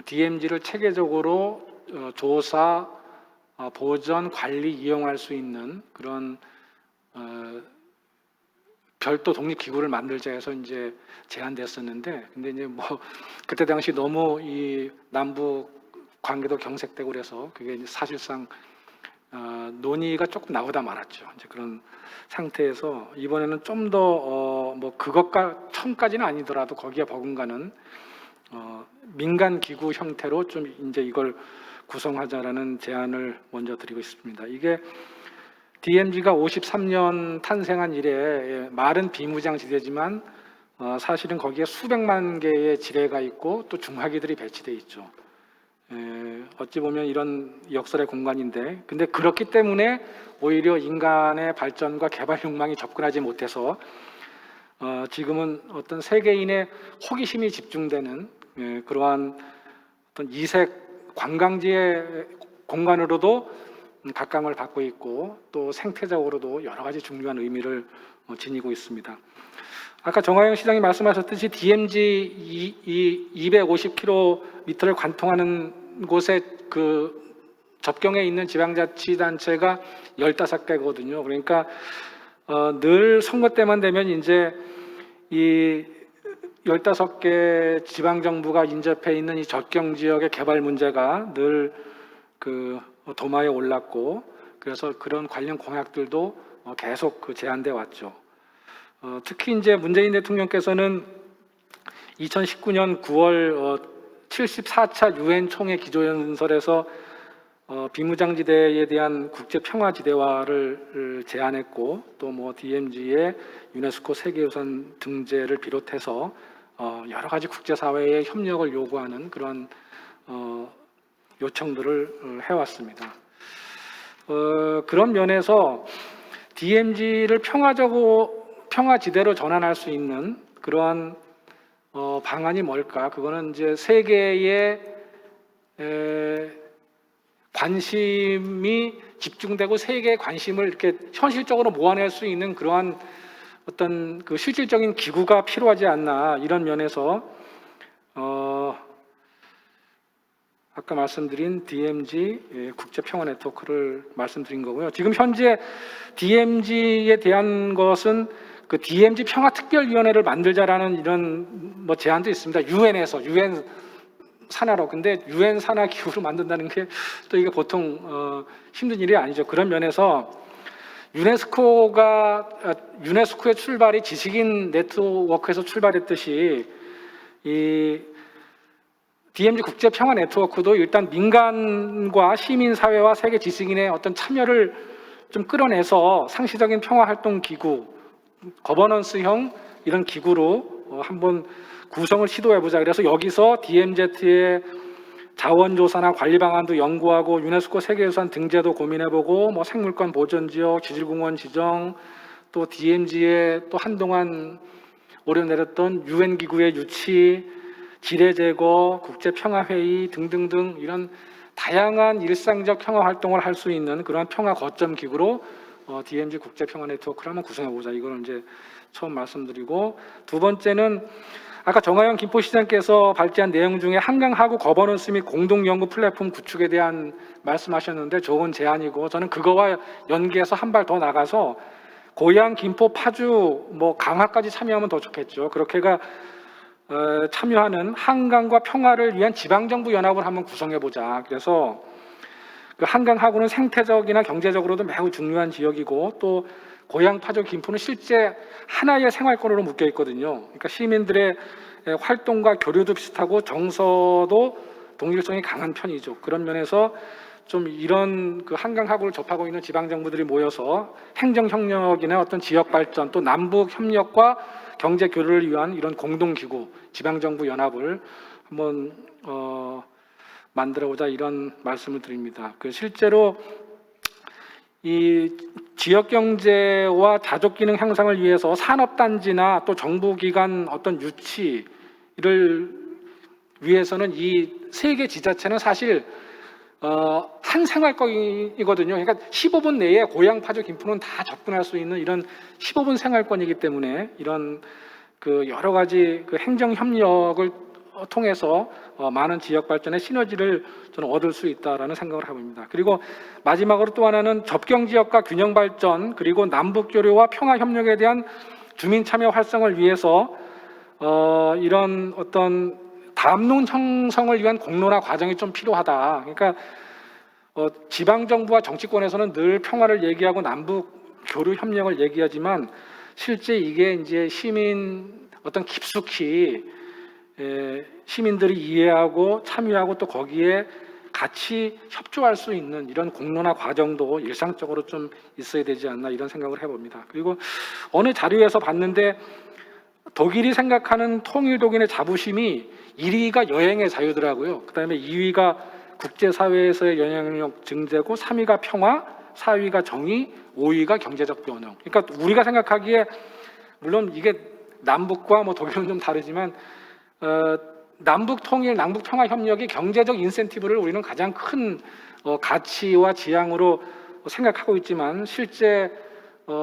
DMZ를 체계적으로 조사, 보전, 관리, 이용할 수 있는 그런 별도 독립 기구를 만들자 해서 이제 제안됐었는데, 근데 이제 뭐 그때 당시 너무 이 남북 관계도 경색되고 그래서 그게 이제 사실상 논의가 조금 나오다 말았죠. 이제 그런 상태에서 이번에는 좀 더 뭐 그것과 청까지는 아니더라도 거기에 버금가는 민간 기구 형태로 좀 이제 이걸 구성하자라는 제안을 먼저 드리고 있습니다. 이게 DMZ가 53년 탄생한 이래 말은 비무장지대지만 사실은 거기에 수백만 개의 지뢰가 있고 또 중화기들이 배치돼 있죠. 어찌 보면 이런 역설의 공간인데, 근데 그렇기 때문에 오히려 인간의 발전과 개발 욕망이 접근하지 못해서 지금은 어떤 세계인의 호기심이 집중되는 그러한 어떤 이색 관광지의 공간으로도 각광을 받고 있고 또 생태적으로도 여러 가지 중요한 의미를 지니고 있습니다. 아까 정하영 시장이 말씀하셨듯이 DMZ 250km를 관통하는 곳에 그 접경에 있는 지방자치단체가 15개거든요. 그러니까 늘 선거 때만 되면 이제 이 15개 지방정부가 인접해 있는 이 접경 지역의 개발 문제가 늘 그 도마에 올랐고, 그래서 그런 관련 공약들도 계속 그 제안돼 왔죠. 특히 이제 문재인 대통령께서는 2019년 9월 74차 유엔 총회 기조연설에서 비무장지대에 대한 국제 평화지대화를 제안했고, 또 뭐 DMZ의 유네스코 세계유산 등재를 비롯해서 여러 가지 국제사회의 협력을 요구하는 그런 요청들을 해왔습니다. 그런 면에서 DMZ를 평화지대로 전환할 수 있는 그러한 방안이 뭘까? 그거는 이제 세계의 관심이 집중되고 세계의 관심을 이렇게 현실적으로 모아낼 수 있는 그러한 어떤 그 실질적인 기구가 필요하지 않나, 이런 면에서 아까 말씀드린 DMZ 국제평화 네트워크를 말씀드린 거고요. 지금 현재 DMZ에 대한 것은 그 DMZ 평화특별위원회를 만들자라는 이런 뭐 제안도 있습니다. 유엔에서 유엔 산하로. 근데 유엔 산하 기구를 만든다는 게 또 이게 보통 힘든 일이 아니죠. 그런 면에서 유네스코의 출발이 지식인 네트워크에서 출발했듯이 이 DMZ 국제평화 네트워크도 일단 민간과 시민사회와 세계 지식인의 어떤 참여를 좀 끌어내서 상시적인 평화활동 기구, 거버넌스형 이런 기구로 한번 구성을 시도해보자. 그래서 여기서 DMZ의 자원조사나 관리 방안도 연구하고 유네스코 세계유산 등재도 고민해보고 뭐 생물권 보전지역, 지질공원 지정, 또 DMZ의 또 한동안 오려내렸던 UN 기구의 유치, 지뢰 제거, 국제평화회의 등등등 이런 다양한 일상적 평화 활동을 할 수 있는 그런 평화 거점 기구로 DMZ 국제평화 네트워크를 한번 구성해보자. 이걸 이제 처음 말씀드리고, 두 번째는 아까 정하영 김포시장께서 발제한 내용 중에 한강하구 거버넌스 및 공동연구 플랫폼 구축에 대한 말씀하셨는데 좋은 제안이고, 저는 그거와 연계해서 한 발 더 나가서 고양, 김포, 파주, 뭐 강화까지 참여하면 더 좋겠죠. 그렇게가 참여하는 한강과 평화를 위한 지방정부 연합을 한번 구성해보자. 그래서 그 한강하구는 생태적이나 경제적으로도 매우 중요한 지역이고, 또 고양, 파주, 김포는 실제 하나의 생활권으로 묶여 있거든요. 그러니까 시민들의 활동과 교류도 비슷하고 정서도 동일성이 강한 편이죠. 그런 면에서 좀 이런 그 한강하구를 접하고 있는 지방정부들이 모여서 행정협력이나 어떤 지역 발전, 또 남북 협력과 경제 교류를 위한 이런 공동기구, 지방정부 연합을 한번 만들어보자, 이런 말씀을 드립니다. 그 실제로 이 지역 경제와 자족 기능 향상을 위해서 산업단지나 또 정부기관 어떤 유치를 위해서는 이 세 개 지자체는 사실 한 생활권이거든요. 그러니까 15분 내에 고양, 파주, 김포는 다 접근할 수 있는 이런 15분 생활권이기 때문에 이런 그 여러 가지 그 행정 협력을 통해서 많은 지역 발전의 시너지를 저는 얻을 수 있다라는 생각을 하고 있습니다. 그리고 마지막으로 또 하나는 접경 지역과 균형 발전, 그리고 남북 교류와 평화 협력에 대한 주민 참여 활성을 위해서 이런 어떤 담론 형성을 위한 공론화 과정이 좀 필요하다. 그러니까 지방 정부와 정치권에서는 늘 평화를 얘기하고 남북 교류 협력을 얘기하지만 실제 이게 이제 시민 어떤 깊숙이 시민들이 이해하고 참여하고 또 거기에 같이 협조할 수 있는 이런 공론화 과정도 일상적으로 좀 있어야 되지 않나 이런 생각을 해봅니다. 그리고 어느 자료에서 봤는데 독일이 생각하는 통일 독일의 자부심이 1위가 여행의 자유더라고요. 그다음에 2위가 국제사회에서의 영향력 증대고 3위가 평화, 4위가 정의, 5위가 경제적 변형. 그러니까 우리가 생각하기에 물론 이게 남북과 뭐 독일은 좀 다르지만 남북 통일, 남북 평화 협력이 경제적 인센티브를 우리는 가장 큰 가치와 지향으로 생각하고 있지만 실제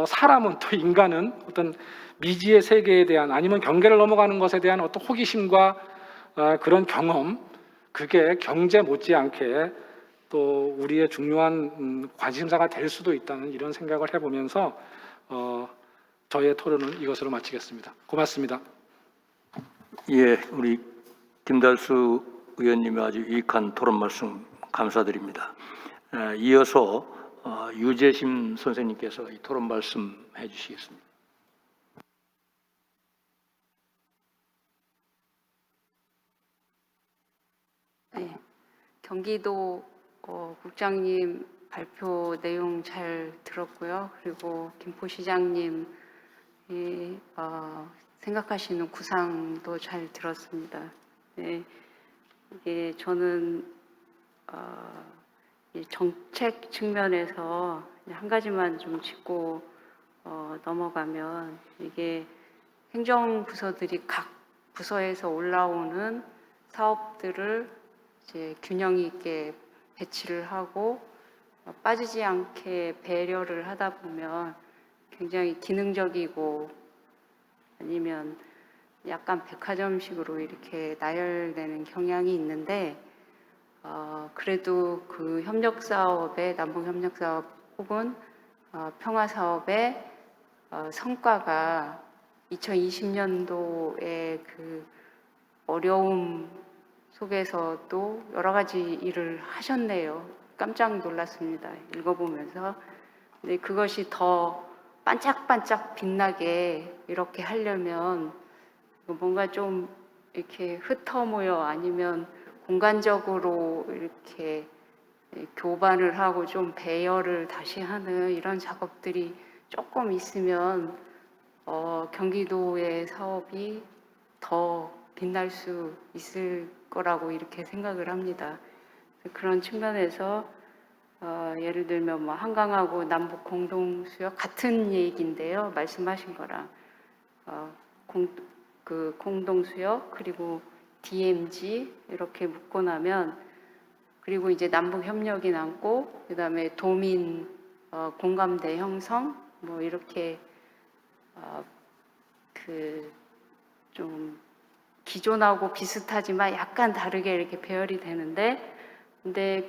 사람은 또 인간은 어떤 미지의 세계에 대한 아니면 경계를 넘어가는 것에 대한 어떤 호기심과 그런 경험 그게 경제 못지않게 또 우리의 중요한 관심사가 될 수도 있다는 이런 생각을 해보면서 저의 토론은 이것으로 마치겠습니다. 고맙습니다. 예, 우리 김달수 의원님의 아주 유익한 토론 말씀 감사드립니다. 이어서 유재심 선생님께서 이 토론 말씀해 주시겠습니다. 네, 경기도 국장님 발표 내용 잘 들었고요. 그리고 김포시장님 생각하시는 구상도 잘 들었습니다. 네, 이게 저는 이 정책 측면에서 한 가지만 좀 짚고 넘어가면 이게 행정부서들이 각 부서에서 올라오는 사업들을 이제 균형 있게 배치를 하고 빠지지 않게 배려를 하다 보면 굉장히 기능적이고 아니면 약간 백화점식으로 이렇게 나열되는 경향이 있는데 그래도 그 협력 사업의 남북 협력 사업 혹은 평화 사업의 성과가 2020년도에 그 어려움 속에서도 여러 가지 일을 하셨네요. 깜짝 놀랐습니다. 읽어보면서. 근데 그것이 더 반짝반짝 빛나게 이렇게 하려면 뭔가 좀 이렇게 흩어모여 아니면 공간적으로 이렇게 교반을 하고 좀 배열을 다시 하는 이런 작업들이 조금 있으면 경기도의 사업이 더 빛날 수 있을 거라고 이렇게 생각을 합니다. 그런 측면에서 예를 들면 뭐 한강하고 남북 공동 수역 같은 얘기인데요. 말씀하신 거랑 그 공동 수역 그리고 DMZ 이렇게 묶고 나면 그리고 이제 남북 협력이 남고 그다음에 도민 공감대 형성 뭐 이렇게 그 좀 기존하고 비슷하지만 약간 다르게 이렇게 배열이 되는데 근데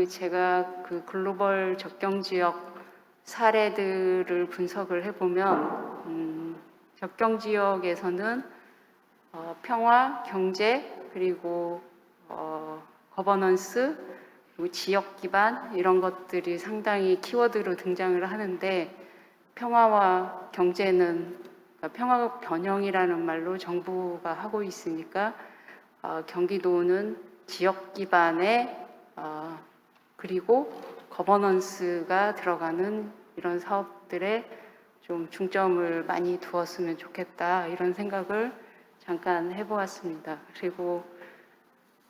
제가 그 글로벌 접경 지역 사례들을 분석을 해보면 접경 지역에서는 평화, 경제 그리고 거버넌스 그리고 지역 기반 이런 것들이 상당히 키워드로 등장을 하는데 평화와 경제는 그러니까 평화 변형이라는 말로 정부가 하고 있으니까 경기도는 지역 기반의 그리고 거버넌스가 들어가는 이런 사업들에 좀 중점을 많이 두었으면 좋겠다 이런 생각을 잠깐 해보았습니다. 그리고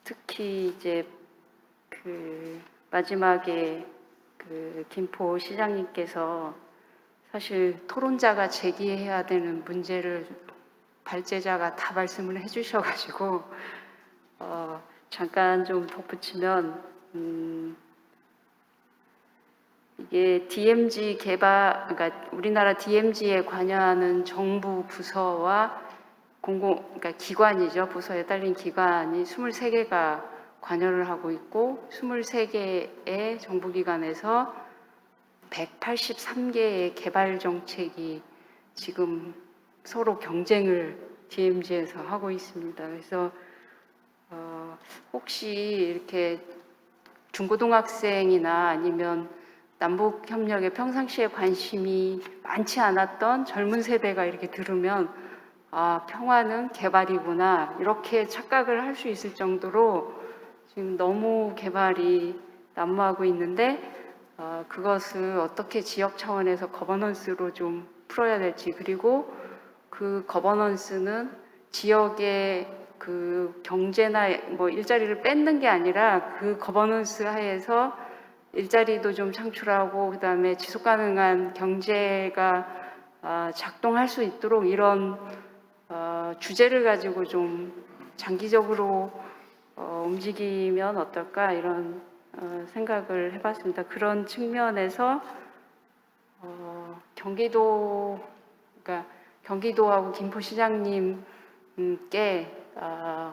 특히 이제 그 마지막에 그 김포 시장님께서 사실 토론자가 제기해야 되는 문제를 발제자가 다 말씀을 해주셔가지고 잠깐 좀 덧붙이면 이게 DMZ 개발, 그러니까 우리나라 DMZ에 관여하는 정부 부서와 그러니까 기관이죠. 부서에 딸린 기관이 23개가 관여를 하고 있고 23개의 정부기관에서 183개의 개발 정책이 지금 서로 경쟁을 DMZ에서 하고 있습니다. 그래서 혹시 이렇게 중고등학생이나 아니면 남북 협력에 평상시에 관심이 많지 않았던 젊은 세대가 이렇게 들으면 아, 평화는 개발이구나 이렇게 착각을 할 수 있을 정도로 지금 너무 개발이 난무하고 있는데 그것을 어떻게 지역 차원에서 거버넌스로 좀 풀어야 될지, 그리고 그 거버넌스는 지역의 그 경제나 뭐 일자리를 뺏는 게 아니라 그 거버넌스 하에서 일자리도 좀 창출하고 그다음에 지속 가능한 경제가 작동할 수 있도록 이런 주제를 가지고 좀 장기적으로 움직이면 어떨까 이런 생각을 해봤습니다. 그런 측면에서 그러니까 경기도하고 김포시장님께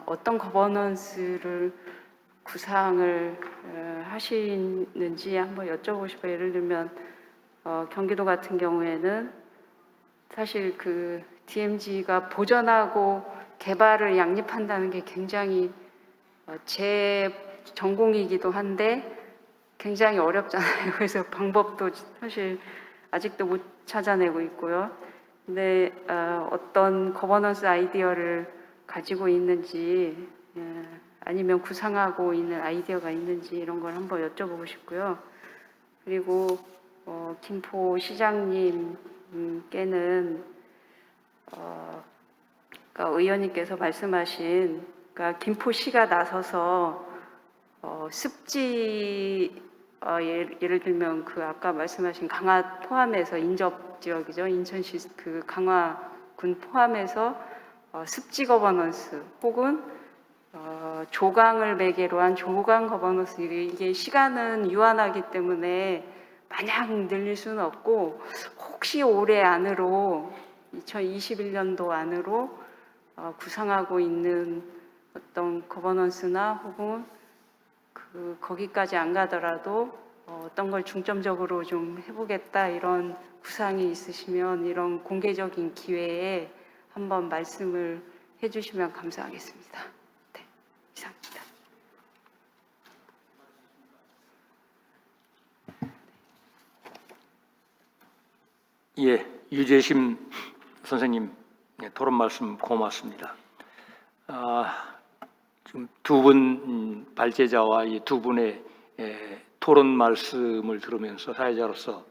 어떤 거버넌스를 구상을 하시는지 한번 여쭤보고 싶어요. 예를 들면 경기도 같은 경우에는 사실 그 DMZ가 보전하고 개발을 양립한다는 게 굉장히 제 전공이기도 한데 굉장히 어렵잖아요. 그래서 방법도 사실 아직도 못 찾아내고 있고요. 근데 어떤 거버넌스 아이디어를 가지고 있는지 아니면 구상하고 있는 아이디어가 있는지 이런 걸 한번 여쭤보고 싶고요. 그리고 김포 시장님께는 그러니까 의원님께서 말씀하신 그러니까 김포시가 나서서 습지 예를 들면 그 아까 말씀하신 강화 포함해서 인접 지역이죠. 인천시 그 강화군 포함해서 습지 거버넌스 혹은 조강을 매개로 한 조강 거버넌스, 이게 시간은 유한하기 때문에 마냥 늘릴 수는 없고 혹시 올해 안으로 2021년도 안으로 구상하고 있는 어떤 거버넌스나 혹은 거기까지 안 가더라도 어떤 걸 중점적으로 좀 해보겠다 이런 구상이 있으시면 이런 공개적인 기회에 한번 말씀을 해주시면 감사하겠습니다. 네, 이상입니다. 예, 유재심 선생님 토론 말씀 고맙습니다. 지금 두 분 발제자와 이 두 분의 토론 말씀을 들으면서 사회자로서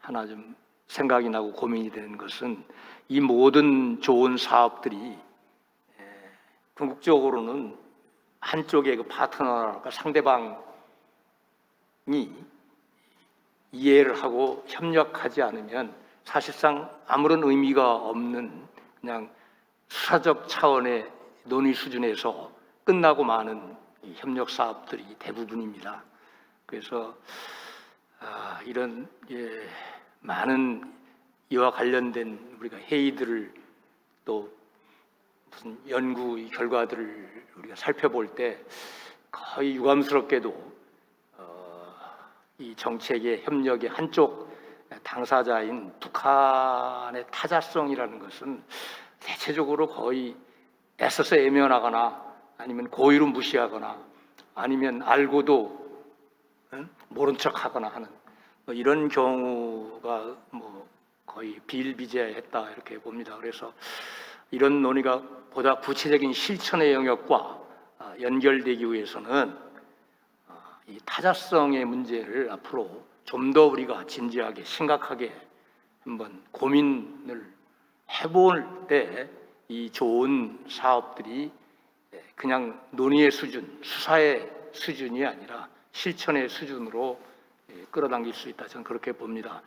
하나 좀 생각이 나고 고민이 되는 것은 이 모든 좋은 사업들이 궁극적으로는 한쪽의 그 파트너랄까 상대방이 이해를 하고 협력하지 않으면 사실상 아무런 의미가 없는 그냥 수사적 차원의 논의 수준에서 끝나고 마는 이 협력 사업들이 대부분입니다. 그래서 이런 많은 이와 관련된 우리가 회의들을 또 무슨 연구 결과들을 우리가 살펴볼 때 거의 유감스럽게도 이 정책의 협력의 한쪽 당사자인 북한의 타자성이라는 것은 대체적으로 거의 애써서 외면하거나 아니면 고의로 무시하거나 아니면 알고도 모른 척하거나 하는 이런 경우가 거의 비일비재했다 이렇게 봅니다. 그래서 이런 논의가 보다 구체적인 실천의 영역과 연결되기 위해서는 이 타자성의 문제를 앞으로 좀 더 우리가 진지하게 심각하게 한번 고민을 해볼 때 이 좋은 사업들이 그냥 논의의 수준, 수사의 수준이 아니라 실천의 수준으로 끌어당길 수 있다. 저는 그렇게 봅니다.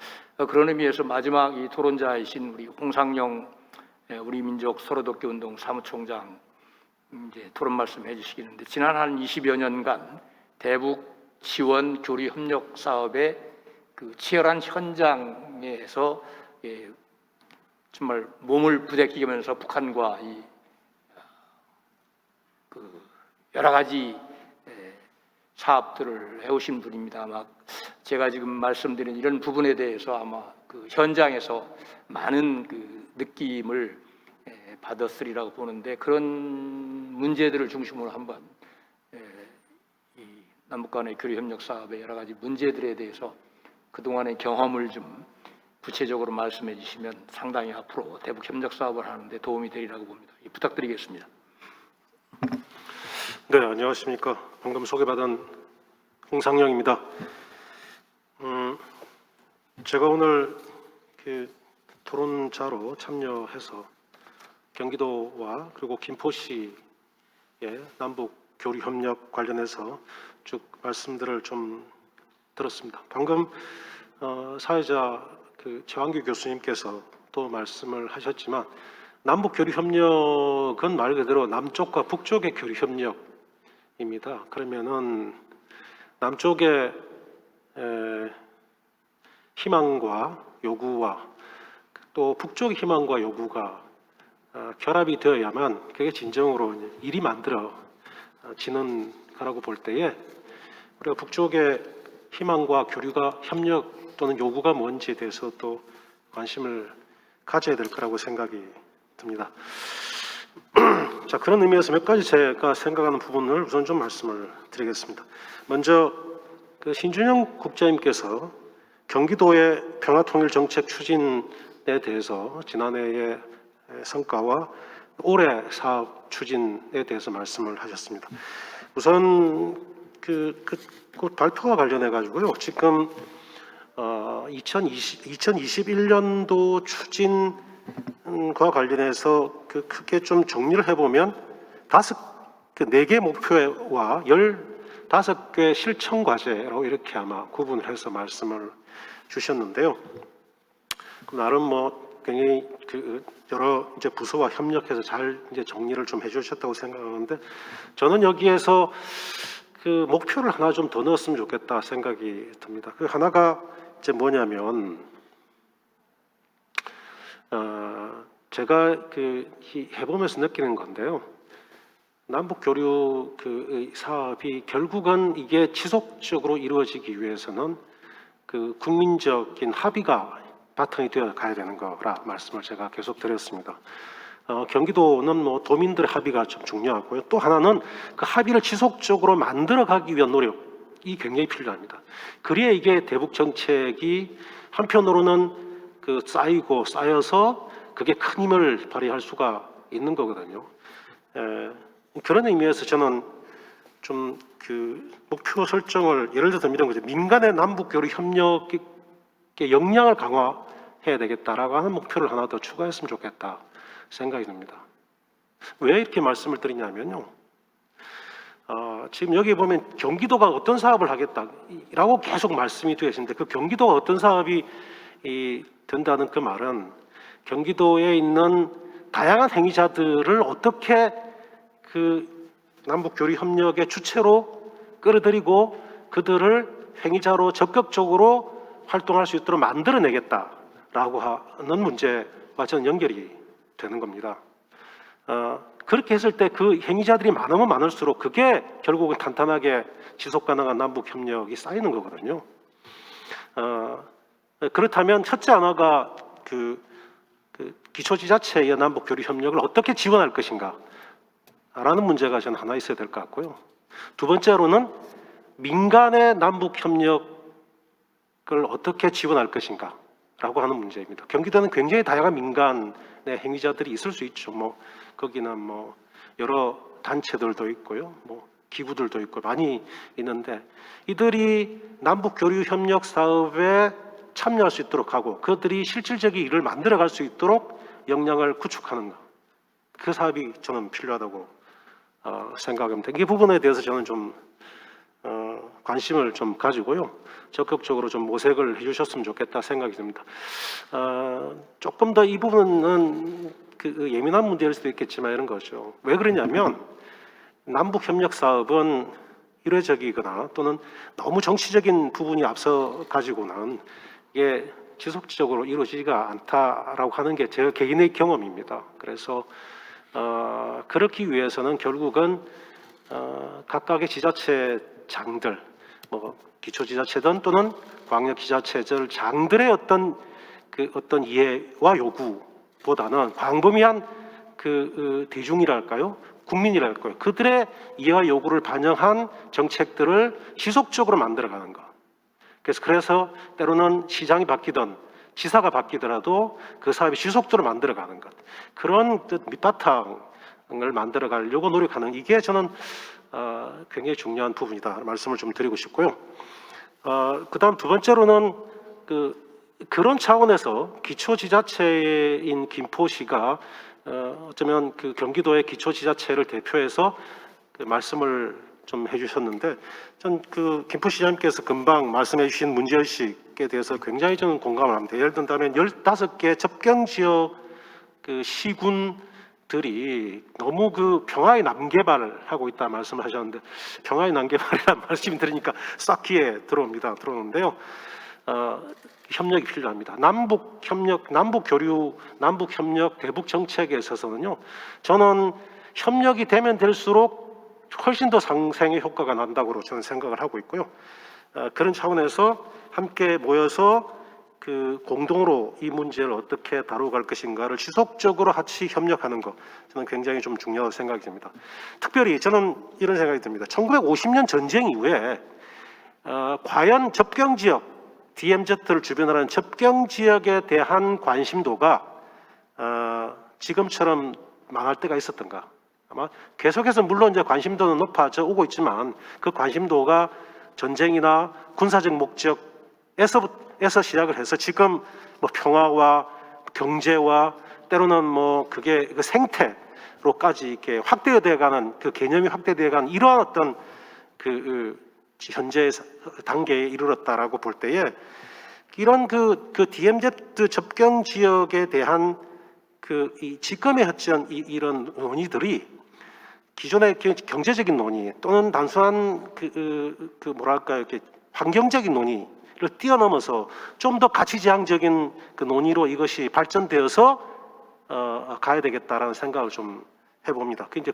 그런 의미에서 마지막 이 토론자이신 우리 홍상영 우리 민족 소로돋기 운동 사무총장 이제 토론 말씀해 주시겠는데 지난 한 20여 년간 대북 지원 교류 협력 사업의 그 치열한 현장에서 정말 몸을 부대끼면서 북한과 그 여러 가지 사업들을 해오신 분입니다. 아마 제가 지금 말씀드린 이런 부분에 대해서 아마 그 현장에서 많은 그 느낌을 받았으리라고 보는데 그런 문제들을 중심으로 한번 이 남북 간의 교류 협력 사업의 여러 가지 문제들에 대해서 그동안의 경험을 좀 구체적으로 말씀해 주시면 상당히 앞으로 대북 협력 사업을 하는데 도움이 되리라고 봅니다. 부탁드리겠습니다. 네, 안녕하십니까. 방금 소개받은 홍상영입니다. 제가 오늘 토론자로 참여해서 경기도와 그리고 김포시의 남북 교류 협력 관련해서 쭉 말씀들을 좀 들었습니다. 방금 사회자 최완규 교수님께서 또 말씀을 하셨지만 남북 교류 협력은 말 그대로 남쪽과 북쪽의 교류 협력입니다. 그러면은 남쪽의 희망과 요구와 또 북쪽의 희망과 요구가 결합이 되어야만 그게 진정으로 일이 만들어지는 거라고 볼 때에 우리가 북쪽의 희망과 교류가 협력 또는 요구가 뭔지에 대해서 또 관심을 가져야 될 거라고 생각이 듭니다. 자, 그런 의미에서 몇 가지 제가 생각하는 부분을 우선 좀 말씀을 드리겠습니다. 먼저 신준영 국장님께서 경기도의 평화통일정책 추진에 대해서 지난해의 성과와 올해 사업 추진에 대해서 말씀을 하셨습니다. 우선 그 발표와 관련해 가지고요. 지금 2021년도 추진과 관련해서 크게 좀 정리를 해보면 4개 목표와 15개 실천 과제라고 이렇게 아마 구분을 해서 말씀을 주셨는데요. 나름 굉장히 여러 이제 부서와 협력해서 잘 이제 정리를 좀 해주셨다고 생각하는데 저는 여기에서 목표를 하나 좀 더 넣었으면 좋겠다 생각이 듭니다. 그 하나가 이제 뭐냐면 제가 해보면서 느끼는 건데요. 남북 교류 사업이 결국은 이게 지속적으로 이루어지기 위해서는 국민적인 합의가 바탕이 되어 가야 되는 거라 말씀을 제가 계속 드렸습니다. 경기도는 도민들의 합의가 좀 중요하고요. 또 하나는 그 합의를 지속적으로 만들어가기 위한 노력이 굉장히 필요합니다. 그래야 이게 대북 정책이 한편으로는 쌓이고 쌓여서 그게 큰 힘을 발휘할 수가 있는 거거든요. 그런 의미에서 저는 좀 목표 설정을 예를 들어서 이런 거죠. 민간의 남북 교류 협력의 역량을 강화해야 되겠다라고 하는 목표를 하나 더 추가했으면 좋겠다 생각이 듭니다. 왜 이렇게 말씀을 드리냐면요. 지금 여기 보면 경기도가 어떤 사업을 하겠다라고 계속 말씀이 되어 있는데 그 경기도가 어떤 사업이 된다는 그 말은 경기도에 있는 다양한 행위자들을 어떻게 남북 교류 협력의 주체로 끌어들이고 그들을 행위자로 적극적으로 활동할 수 있도록 만들어내겠다라고 하는 문제와 저는 연결이 되는 겁니다. 그렇게 했을 때 그 행위자들이 많으면 많을수록 그게 결국은 탄탄하게 지속 가능한 남북 협력이 쌓이는 거거든요. 그렇다면 첫째 하나가 기초지자체의 남북 교류 협력을 어떻게 지원할 것인가 라는 문제가 저는 하나 있어야 될 것 같고요. 두 번째로는 민간의 남북 협력을 어떻게 지원할 것인가 라고 하는 문제입니다. 경기도는 굉장히 다양한 민간의 행위자들이 있을 수 있죠. 거기는 여러 단체들도 있고요. 기구들도 있고 많이 있는데 이들이 남북 교류 협력 사업에 참여할 수 있도록 하고 그들이 실질적인 일을 만들어갈 수 있도록 역량을 구축하는 것. 그 사업이 저는 필요하다고 생각합니다. 이 부분에 대해서 저는 좀 관심을 좀 가지고요. 적극적으로 좀 모색을 해주셨으면 좋겠다 생각이 듭니다. 조금 더 이 부분은 예민한 문제일 수도 있겠지만 이런 거죠. 왜 그러냐면 남북 협력 사업은 일회적이거나 또는 너무 정치적인 부분이 앞서 가지고는 이게 지속적으로 이루어지지가 않다라고 하는 게 제 개인의 경험입니다. 그래서 그렇기 위해서는 결국은 각각의 지자체장들, 기초지자체든 또는 광역지자체들 장들의 어떤 이해와 요구보다는 광범위한 대중이랄까요, 국민이랄까요, 그들의 이해와 요구를 반영한 정책들을 지속적으로 만들어가는 것. 그래서 때로는 시장이 바뀌든 시사가 바뀌더라도 그 사업이 지속적으로 만들어가는 것, 그런 뜻 밑바탕을 만들어 가려고 노력하는, 이게 저는 굉장히 중요한 부분이다 말씀을 좀 드리고 싶고요. 그다음 두 번째로는 그런 차원에서 기초지자체인 김포시가 어쩌면 그 경기도의 기초지자체를 대표해서 그 말씀을 좀 해주셨는데, 전 그 김포시장님께서 금방 말씀해주신 문제의식에 대해서 굉장히 저는 공감을 합니다. 예를 든다면 15개 접경지역 그 시군들이 너무 그 평화의 남개발하고 있다 말씀을 하셨는데, 평화의 남개발이라는 말씀이 들으니까 싹 귀에 들어오는데요. 협력이 필요합니다. 남북 협력, 남북 교류, 남북 협력, 대북 정책에 있어서는요, 저는 협력이 되면 될수록 훨씬 더 상생의 효과가 난다고 저는 생각을 하고 있고요. 그런 차원에서 함께 모여서 그 공동으로 이 문제를 어떻게 다루어갈 것인가를 지속적으로 같이 협력하는 것, 저는 굉장히 좀 중요하다고 생각이 듭니다. 특별히 저는 이런 생각이 듭니다. 1950년 전쟁 이후에 과연 접경지역, DMZ를 주변으로 하는 접경지역에 대한 관심도가 지금처럼 망할 때가 있었던가. 아마 계속해서 물론 이제 관심도는 높아져 오고 있지만, 그 관심도가 전쟁이나 군사적 목적에서 시작을 해서 지금 뭐 평화와 경제와 때로는 뭐 그게 그 생태로까지 이렇게 확대되어가는, 그 개념이 확대되어가는 이러한 어떤 그 현재 단계에 이르렀다라고 볼 때에, 이런 그 DMZ 접경 지역에 대한 이 지금의 어떤 이런 논의들이 기존의 경제적인 논의 또는 단순한 뭐랄까 이렇게 환경적인 논의를 뛰어넘어서 좀 더 가치지향적인 그 논의로 이것이 발전되어서 가야 되겠다라는 생각을 좀 해봅니다. 이제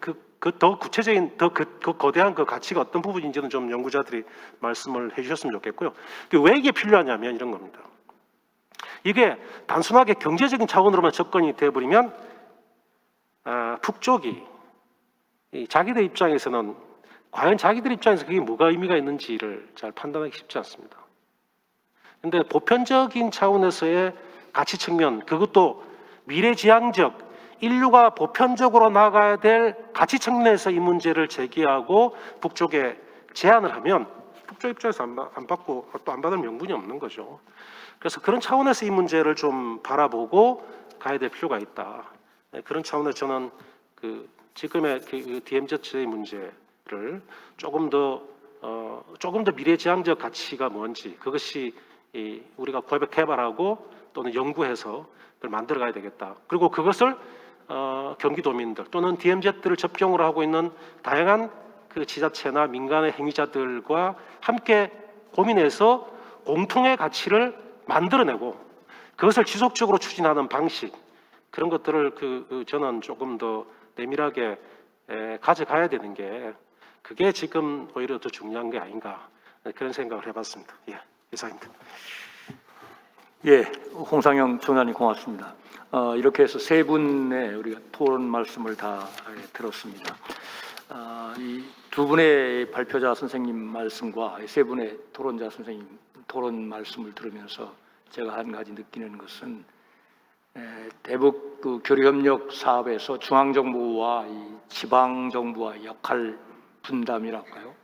더 구체적인 더 거대한 그 가치가 어떤 부분인지는 좀 연구자들이 말씀을 해주셨으면 좋겠고요. 왜 이게 필요하냐면 이런 겁니다. 이게 단순하게 경제적인 차원으로만 접근이 되어버리면 북쪽이 자기들 입장에서는 과연 자기들 입장에서 그게 뭐가 의미가 있는지를 잘 판단하기 쉽지 않습니다. 그런데 보편적인 차원에서의 가치 측면, 그것도 미래지향적, 인류가 보편적으로 나가야 될 가치 측면에서 이 문제를 제기하고 북쪽에 제안을 하면 북쪽 입장에서 안 받고 또 안 받을 명분이 없는 거죠. 그래서 그런 차원에서 이 문제를 좀 바라보고 가야 될 필요가 있다. 그런 차원에서 저는 지금의 DMZ의 문제를 조금 더 미래지향적 가치가 뭔지, 그것이 우리가 개발하고 또는 연구해서 그걸 만들어가야 되겠다. 그리고 그것을 경기도민들 또는 DMZ들을 접경으로 하고 있는 다양한 그 지자체나 민간의 행위자들과 함께 고민해서 공통의 가치를 만들어내고 그것을 지속적으로 추진하는 방식, 그런 것들을 저는 조금 더 내밀하게 가져가야 되는 게, 그게 지금 오히려 더 중요한 게 아닌가, 그런 생각을 해봤습니다. 예, 이상입니다. 예, 홍상영 총장님 고맙습니다. 이렇게 해서 세 분의 우리가 토론 말씀을 다 들었습니다. 이 두 분의 발표자 선생님 말씀과 세 분의 토론자 선생님 토론 말씀을 들으면서 제가 한 가지 느끼는 것은, 대북 교류협력 사업에서 중앙정부와 이 지방정부와의 역할 분담이랄까요?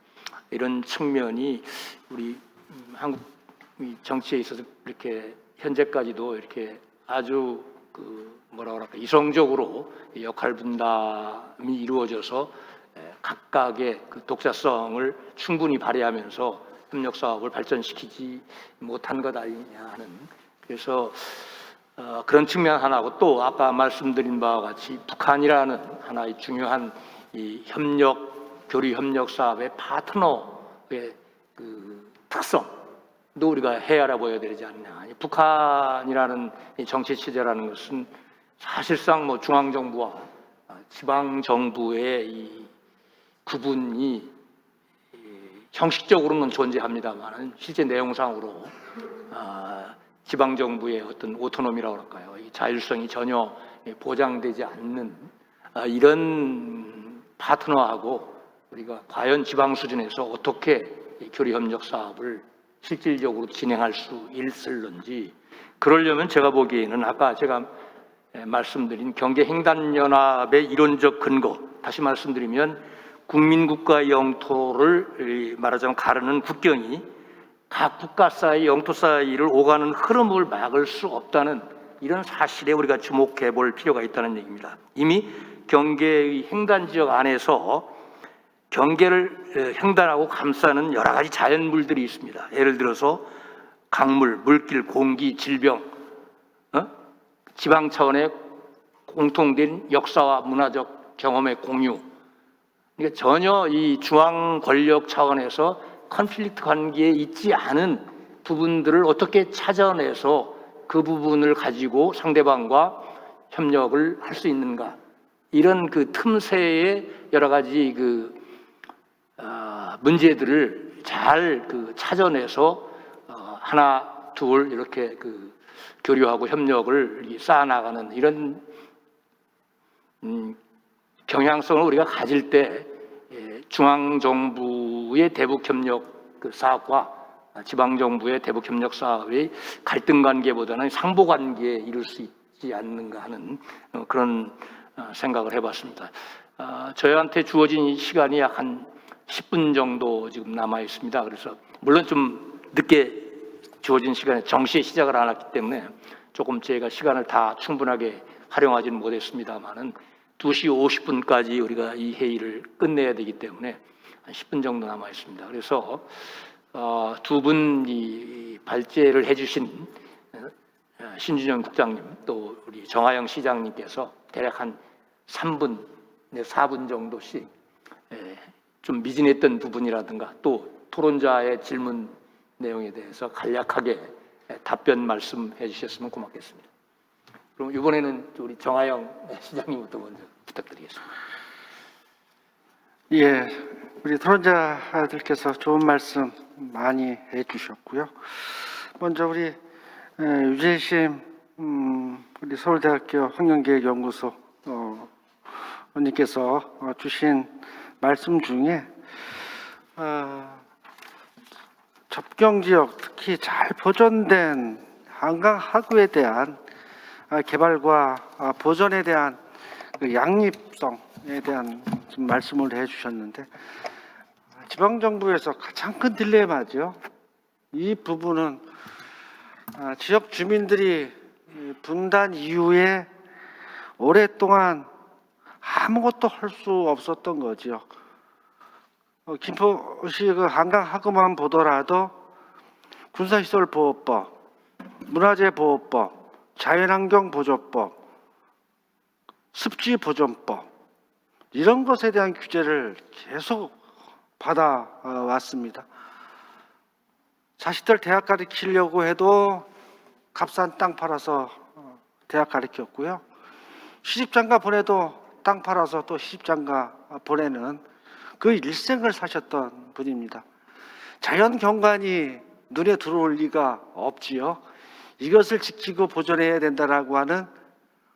이런 측면이 우리 한국 정치에 있어서 이렇게 현재까지도 이렇게 아주 이성적으로 역할 분담이 이루어져서 각각의 그 독자성을 충분히 발휘하면서 협력 사업을 발전시키지 못한 것 아니냐 하는, 그래서 그런 측면 하나고, 또 아까 말씀드린 바와 같이 북한이라는 하나의 중요한 이 교류 협력 사업의 파트너의 그 특성도 우리가 헤아려 보여야 되지 않냐. 북한이라는 이 정치 체제라는 것은 사실상 뭐 중앙 정부와 지방 정부의 이 구분이 형식적으로는 존재합니다만 실제 내용상으로 지방 정부의 어떤 오토노미라고 할까요? 이 자율성이 전혀 보장되지 않는 이런 파트너하고 우리가 과연 지방 수준에서 어떻게 교류 협력 사업을 실질적으로 진행할 수 있을는지, 그러려면 제가 보기에는 아까 제가 말씀드린 경계횡단연합의 이론적 근거, 다시 말씀드리면 국민국가 영토를 말하자면 가르는 국경이 각 국가 사이, 영토 사이를 오가는 흐름을 막을 수 없다는 이런 사실에 우리가 주목해 볼 필요가 있다는 얘기입니다. 이미 경계의 횡단 지역 안에서 경계를 횡단하고 감싸는 여러 가지 자연물들이 있습니다. 예를 들어서 강물, 물길, 공기, 질병, 지방 차원의 공통된 역사와 문화적 경험의 공유. 그러니까 전혀 이 중앙 권력 차원에서 컨플릭트 관계에 있지 않은 부분들을 어떻게 찾아내서 그 부분을 가지고 상대방과 협력을 할 수 있는가, 이런 그 틈새의 여러 가지 문제들을 잘 찾아내서 하나 둘 이렇게 교류하고 협력을 쌓아나가는 이런 경향성을 우리가 가질 때 중앙 정부의 대북 협력 사업과 지방 정부의 대북 협력 사업의 갈등 관계보다는 상보 관계에 이룰 수 있지 않는가 하는 그런 생각을 해봤습니다. 저희한테 주어진 이 시간이 약 한 10분 정도 지금 남아 있습니다. 그래서 물론 좀 늦게 주어진 시간에 정시에 시작을 안 했기 때문에 조금 제가 시간을 다 충분하게 활용하지는 못했습니다만은 2시 50분까지 우리가 이 회의를 끝내야 되기 때문에 한 10분 정도 남아 있습니다. 그래서 두 분이 발제를 해주신 신준영 국장님 또 우리 정하영 시장님께서 대략 한 3분, 4분 정도씩 좀 미진했던 부분이라든가 또 토론자의 질문 내용에 대해서 간략하게 답변 말씀해 주셨으면 고맙겠습니다. 그럼 이번에는 우리 정하영 시장님부터 먼저 부탁드리겠습니다. 예, 우리 토론자들께서 좋은 말씀 많이 해주셨고요. 먼저 우리 유재심 우리 서울대학교 환경기획연구소 원님께서 주신 말씀 중에 접경지역, 특히 잘 보존된 한강 하구에 대한 개발과 보존에 대한 양립성에 대한 좀 말씀을 해주셨는데, 지방정부에서 가장 큰 딜레마죠. 이 부분은 지역 주민들이 분단 이후에 오랫동안 아무것도 할 수 없었던 거죠. 김포시 한강 하구만 보더라도 군사시설보호법, 문화재보호법, 자연환경보존법, 습지보존법, 이런 것에 대한 규제를 계속 받아왔습니다. 자식들 대학 가르치려고 해도 값싼 땅 팔아서 대학 가르쳤고요. 시집장가 보내도 땅 팔아서 또 시집장가 보내는 그 일생을 사셨던 분입니다. 자연 경관이 눈에 들어올 리가 없지요. 이것을 지키고 보존해야 된다라고 하는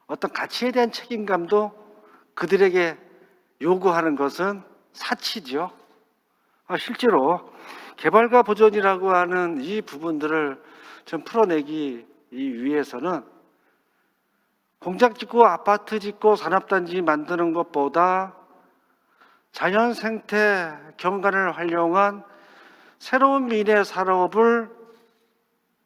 어떤 가치에 대한 책임감도 그들에게 요구하는 것은 사치죠. 실제로 개발과 보존이라고 하는 이 부분들을 좀 풀어내기 위해서는 공장 짓고 아파트 짓고 산업단지 만드는 것보다 자연 생태 경관을 활용한 새로운 미래 산업을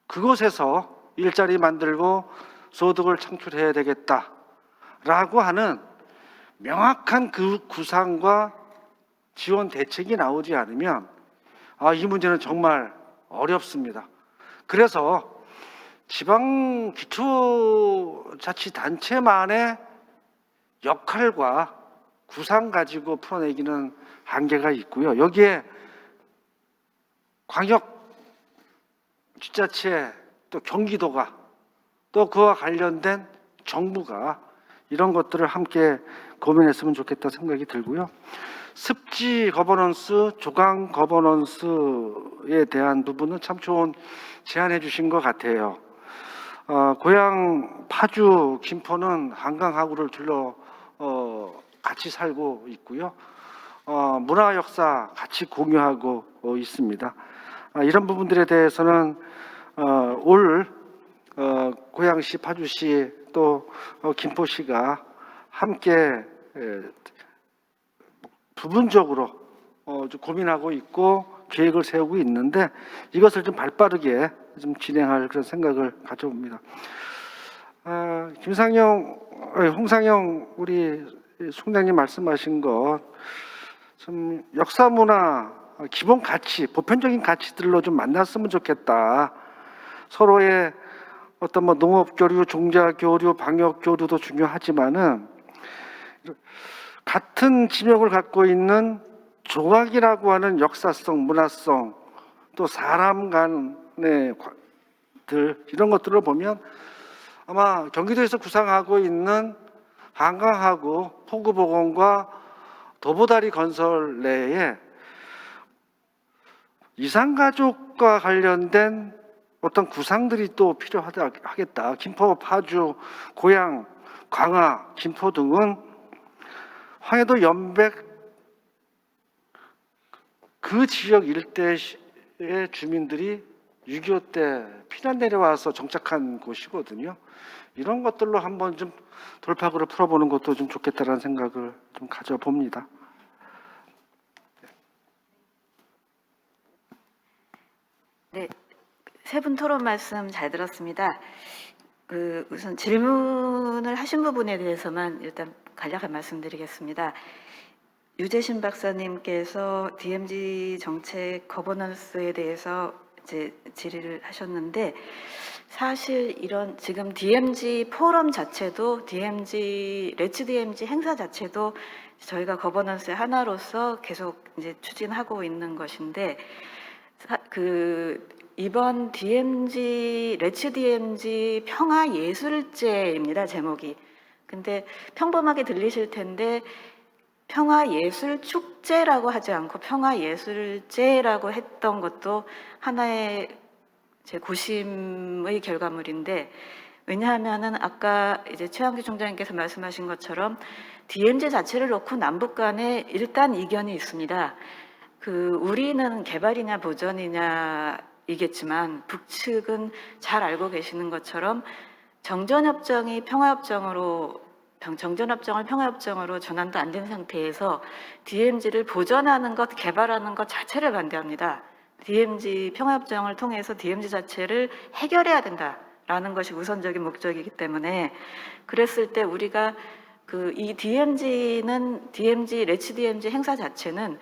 그곳에서 일자리 만들고 소득을 창출해야 되겠다라고 하는 명확한 그 구상과 지원 대책이 나오지 않으면 이 문제는 정말 어렵습니다. 그래서 지방 기초자치단체만의 역할과 구상 가지고 풀어내기는 한계가 있고요. 여기에 광역 지자체 또 경기도가 또 그와 관련된 정부가 이런 것들을 함께 고민했으면 좋겠다 생각이 들고요. 습지 거버넌스, 조강 거버넌스에 대한 부분은 참 좋은 제안해 주신 것 같아요. 고향 파주, 김포는 한강하구를 둘러 같이 살고 있고요. 문화 역사 같이 공유하고 있습니다. 이런 부분들에 대해서는 올 고양시, 파주시 또 김포시가 함께 부분적으로 좀 고민하고 있고 계획을 세우고 있는데 이것을 좀 발빠르게 좀 진행할 그런 생각을 가져봅니다. 홍상영 우리 총장님 말씀하신 것 좀 역사 문화 기본 가치, 보편적인 가치들로 좀 만났으면 좋겠다. 서로의 어떤 뭐 농업 교류, 종자 교류, 방역 교류도 중요하지만은 같은 지명을 갖고 있는 조각이라고 하는 역사성, 문화성, 또 사람 간의 이런 것들을 보면 아마 경기도에서 구상하고 있는 한강하고 포구복원과 도보다리 건설 내에 이산가족과 관련된 어떤 구상들이 또 필요하겠다. 김포, 파주, 고양, 광화, 김포 등은 황해도 연백 그 지역 일대의 주민들이 6.25 때 피난 내려와서 정착한 곳이거든요. 이런 것들로 한번 좀 돌파구를 풀어보는 것도 좀 좋겠다라는 생각을 좀 가져봅니다. 네, 세 분 토론 말씀 잘 들었습니다. 우선 질문을 하신 부분에 대해서만 일단 간략하게 말씀드리겠습니다. 유재신 박사님께서 DMZ 정책 거버넌스에 대해서 이제 질의를 하셨는데 사실 이런 지금 DMZ 포럼 자체도 레츠 DMZ 행사 자체도 저희가 거버넌스의 하나로서 계속 이제 추진하고 있는 것인데 이번 레츠 DMZ 평화예술제입니다, 제목이. 근데 평범하게 들리실 텐데 평화예술축제라고 하지 않고 평화예술제라고 했던 것도 하나의 제 고심의 결과물인데, 왜냐하면은 아까 이제 최한규 총장님께서 말씀하신 것처럼 DMZ 자체를 놓고 남북 간에 일단 이견이 있습니다. 우리는 개발이냐 보전이냐이겠지만 북측은 잘 알고 계시는 것처럼 정전협정을 평화협정으로 전환도 안 된 상태에서 DMZ를 보전하는 것, 개발하는 것 자체를 반대합니다. DMZ 평화협정을 통해서 DMZ 자체를 해결해야 된다라는 것이 우선적인 목적이기 때문에 그랬을 때 우리가 이 레츠 DMZ 행사 자체는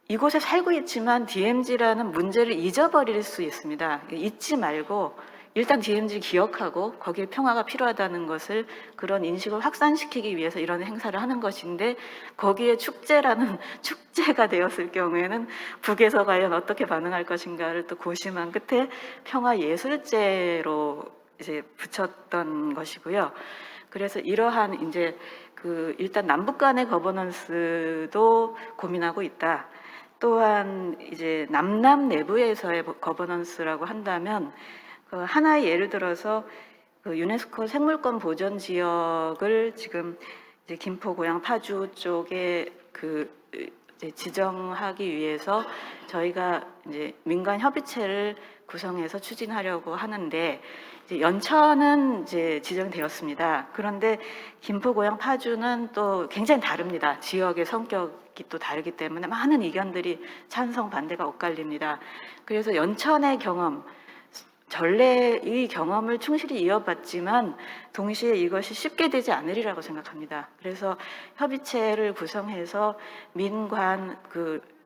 이곳에 살고 있지만 DMZ라는 문제를 잊어버릴 수 있습니다. 잊지 말고 일단 DMZ를 기억하고 거기에 평화가 필요하다는 것을 그런 인식을 확산시키기 위해서 이런 행사를 하는 것인데 거기에 축제가 되었을 경우에는 북에서 과연 어떻게 반응할 것인가를 또 고심한 끝에 평화예술제로 이제 붙였던 것이고요. 그래서 이러한 이제 일단 남북 간의 거버넌스도 고민하고 있다. 또한 이제 남남 내부에서의 거버넌스라고 한다면 하나의 예를 들어서 유네스코 생물권 보전 지역을 지금 이제 김포, 고양, 파주 쪽에 이제 지정하기 위해서 저희가 이제 민간 협의체를 구성해서 추진하려고 하는데 이제 연천은 이제 지정되었습니다. 그런데 김포, 고양, 파주는 또 굉장히 다릅니다. 지역의 성격이 또 다르기 때문에 많은 의견들이 찬성, 반대가 엇갈립니다. 그래서 연천의 경험, 전례의 경험을 충실히 이어봤지만 동시에 이것이 쉽게 되지 않으리라고 생각합니다. 그래서 협의체를 구성해서 민관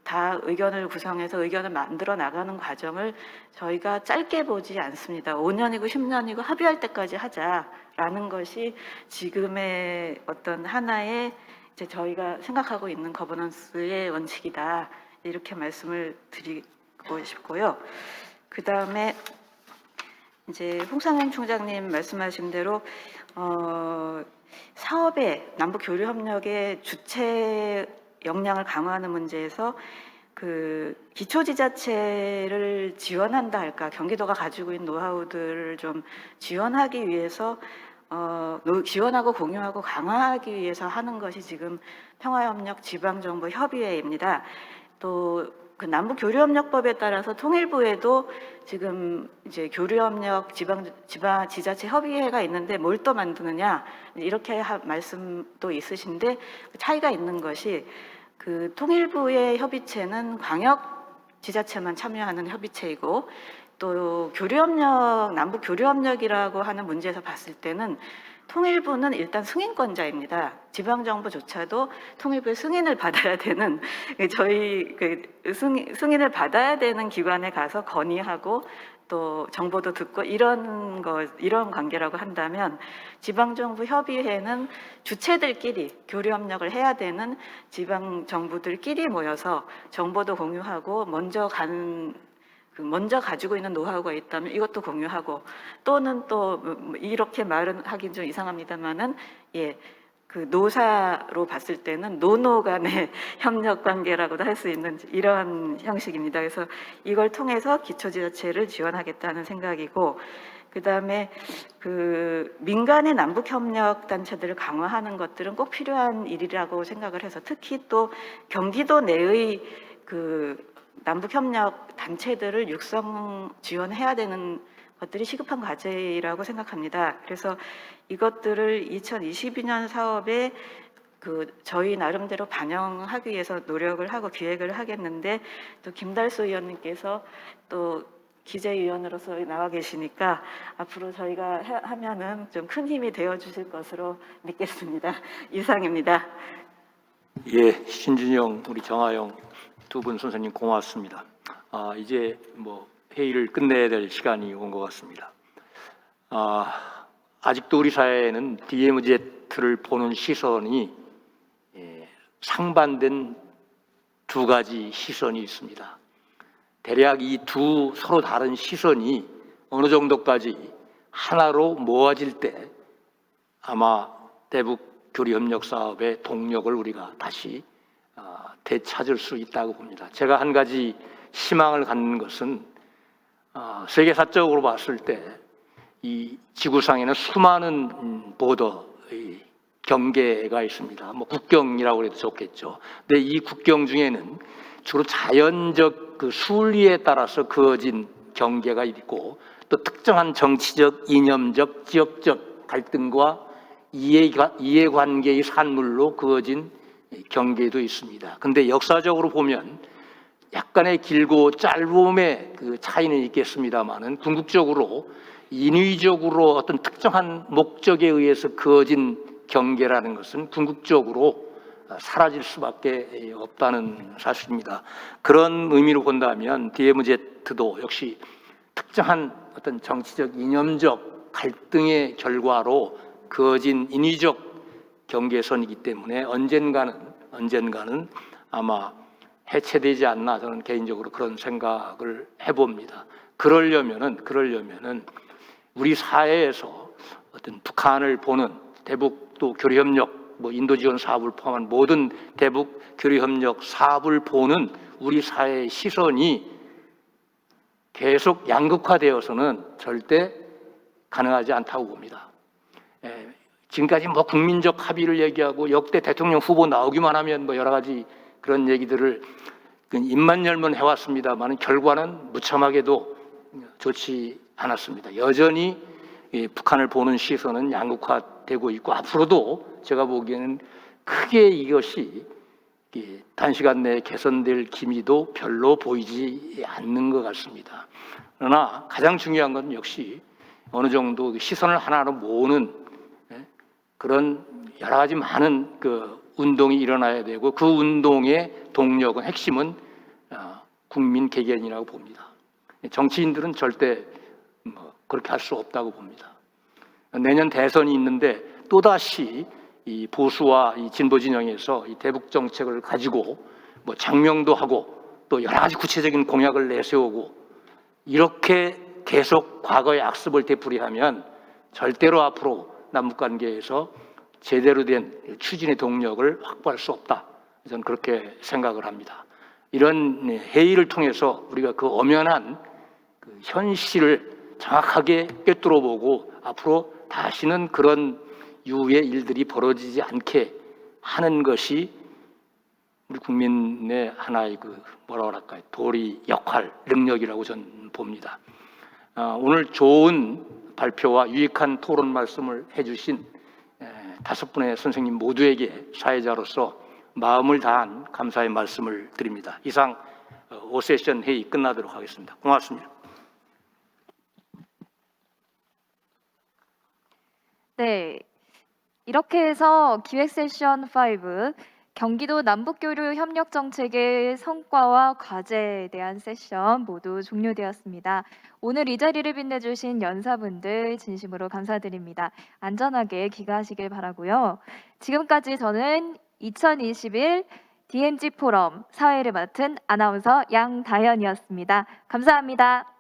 다 의견을 구성해서 의견을 만들어 나가는 과정을 저희가 짧게 보지 않습니다. 5년이고 10년이고 합의할 때까지 하자라는 것이 지금의 어떤 하나의 이제 저희가 생각하고 있는 거버넌스의 원칙이다. 이렇게 말씀을 드리고 싶고요. 그 다음에 이제 홍상현 총장님 말씀하신 대로 사업의 남북 교류 협력의 주체 역량을 강화하는 문제에서 기초지자체를 지원한다 할까, 경기도가 가지고 있는 노하우들을 좀 지원하기 위해서 지원하고 공유하고 강화하기 위해서 하는 것이 지금 평화협력 지방정부 협의회입니다. 또 그 남북 교류협력법에 따라서 통일부에도 지금 이제 교류협력 지자체 협의회가 있는데 뭘 또 만드느냐 이렇게 말씀도 있으신데 차이가 있는 것이 그 통일부의 협의체는 광역 지자체만 참여하는 협의체이고 또 교류협력 남북 교류협력이라고 하는 문제에서 봤을 때는 통일부는 일단 승인권자입니다. 지방정부조차도 통일부의 승인을 받아야 되는 저희 승인을 받아야 되는 기관에 가서 건의하고 또 정보도 듣고 이런 관계라고 한다면 지방정부 협의회는 주체들끼리 교류협력을 해야 되는 지방정부들끼리 모여서 정보도 공유하고 먼저 가지고 있는 노하우가 있다면 이것도 공유하고 또는 또 이렇게 말은 하긴 좀 이상합니다만은 그 노사로 봤을 때는 노노 간의 협력 관계라고도 할 수 있는 이런 형식입니다. 그래서 이걸 통해서 기초지자체를 지원하겠다는 생각이고 그다음에 그 민간의 남북 협력 단체들을 강화하는 것들은 꼭 필요한 일이라고 생각을 해서 특히 또 경기도 내의 그 남북협력 단체들을 육성 지원해야 되는 것들이 시급한 과제라고 생각합니다. 그래서 이것들을 2022년 사업에 그 저희 나름대로 반영하기 위해서 노력을 하고 기획을 하겠는데 또 김달수 의원님께서 또 기재위원으로서 나와 계시니까 앞으로 저희가 하면은 좀 큰 힘이 되어 주실 것으로 믿겠습니다. 이상입니다. 예, 신준영, 우리 정하영 두 분 선생님 고맙습니다. 이제 뭐 회의를 끝내야 될 시간이 온 것 같습니다. 아직도 우리 사회에는 DMZ를 보는 시선이 상반된 두 가지 시선이 있습니다. 대략 이 두 서로 다른 시선이 어느 정도까지 하나로 모아질 때 아마 대북 교류협력 사업의 동력을 우리가 다시 되찾을 수 있다고 봅니다. 제가 한 가지 희망을 갖는 것은 세계사적으로 봤을 때 이 지구상에는 수많은 보더 경계가 있습니다. 뭐 국경이라고 해도 좋겠죠. 근데 이 국경 중에는 주로 자연적 그 순리에 따라서 그어진 경계가 있고 또 특정한 정치적, 이념적, 지역적 갈등과 이해관계의 산물로 그어진 경계도 있습니다. 근데 역사적으로 보면 약간의 길고 짧음의 그 차이는 있겠습니다만은 궁극적으로 인위적으로 어떤 특정한 목적에 의해서 그어진 경계라는 것은 궁극적으로 사라질 수밖에 없다는 사실입니다. 그런 의미로 본다면 DMZ도 역시 특정한 어떤 정치적, 이념적 갈등의 결과로 그어진 인위적 경계선이기 때문에 언젠가는 아마 해체되지 않나 저는 개인적으로 그런 생각을 해봅니다. 그러려면은 우리 사회에서 어떤 북한을 보는 대북 또 교류협력, 뭐 인도 지원 사업을 포함한 모든 대북 교류협력 사업을 보는 우리 사회의 시선이 계속 양극화되어서는 절대 가능하지 않다고 봅니다. 지금까지 뭐 국민적 합의를 얘기하고 역대 대통령 후보 나오기만 하면 뭐 여러 가지 그런 얘기들을 입만 열면 해왔습니다만 결과는 무참하게도 좋지 않았습니다. 여전히 북한을 보는 시선은 양극화되고 있고 앞으로도 제가 보기에는 크게 이것이 단시간 내에 개선될 기미도 별로 보이지 않는 것 같습니다. 그러나 가장 중요한 건 역시 어느 정도 시선을 하나로 모으는 그런 여러 가지 많은 그 운동이 일어나야 되고 그 운동의 동력은 핵심은 국민 개견이라고 봅니다. 정치인들은 절대 그렇게 할 수 없다고 봅니다. 내년 대선이 있는데 또다시 이 보수와 이 진보 진영에서 이 대북 정책을 가지고 뭐 장명도 하고 또 여러 가지 구체적인 공약을 내세우고 이렇게 계속 과거의 악습을 되풀이하면 절대로 앞으로 남북 관계에서 제대로 된 추진의 동력을 확보할 수 없다. 저는 그렇게 생각을 합니다. 이런 회의를 통해서 우리가 그 엄연한 그 현실을 정확하게 꿰뚫어보고 앞으로 다시는 그런 유의 일들이 벌어지지 않게 하는 것이 우리 국민의 하나의 그 뭐라 그럴까요? 도리, 역할, 능력이라고 저는 봅니다. 오늘 좋은 발표와 유익한 토론 말씀을 해주신 5분의 선생님 모두에게 사회자로서 마음을 다한 감사의 말씀을 드립니다. 이상 5세션 회의 끝나도록 하겠습니다. 고맙습니다. 네, 이렇게 해서 기획 세션 5 경기도 남북교류 협력 정책의 성과와 과제에 대한 세션 모두 종료되었습니다. 오늘 이 자리를 빛내주신 연사분들 진심으로 감사드립니다. 안전하게 귀가하시길 바라고요. 지금까지 저는 2021 DMZ 포럼 사회를 맡은 아나운서 양다현이었습니다. 감사합니다.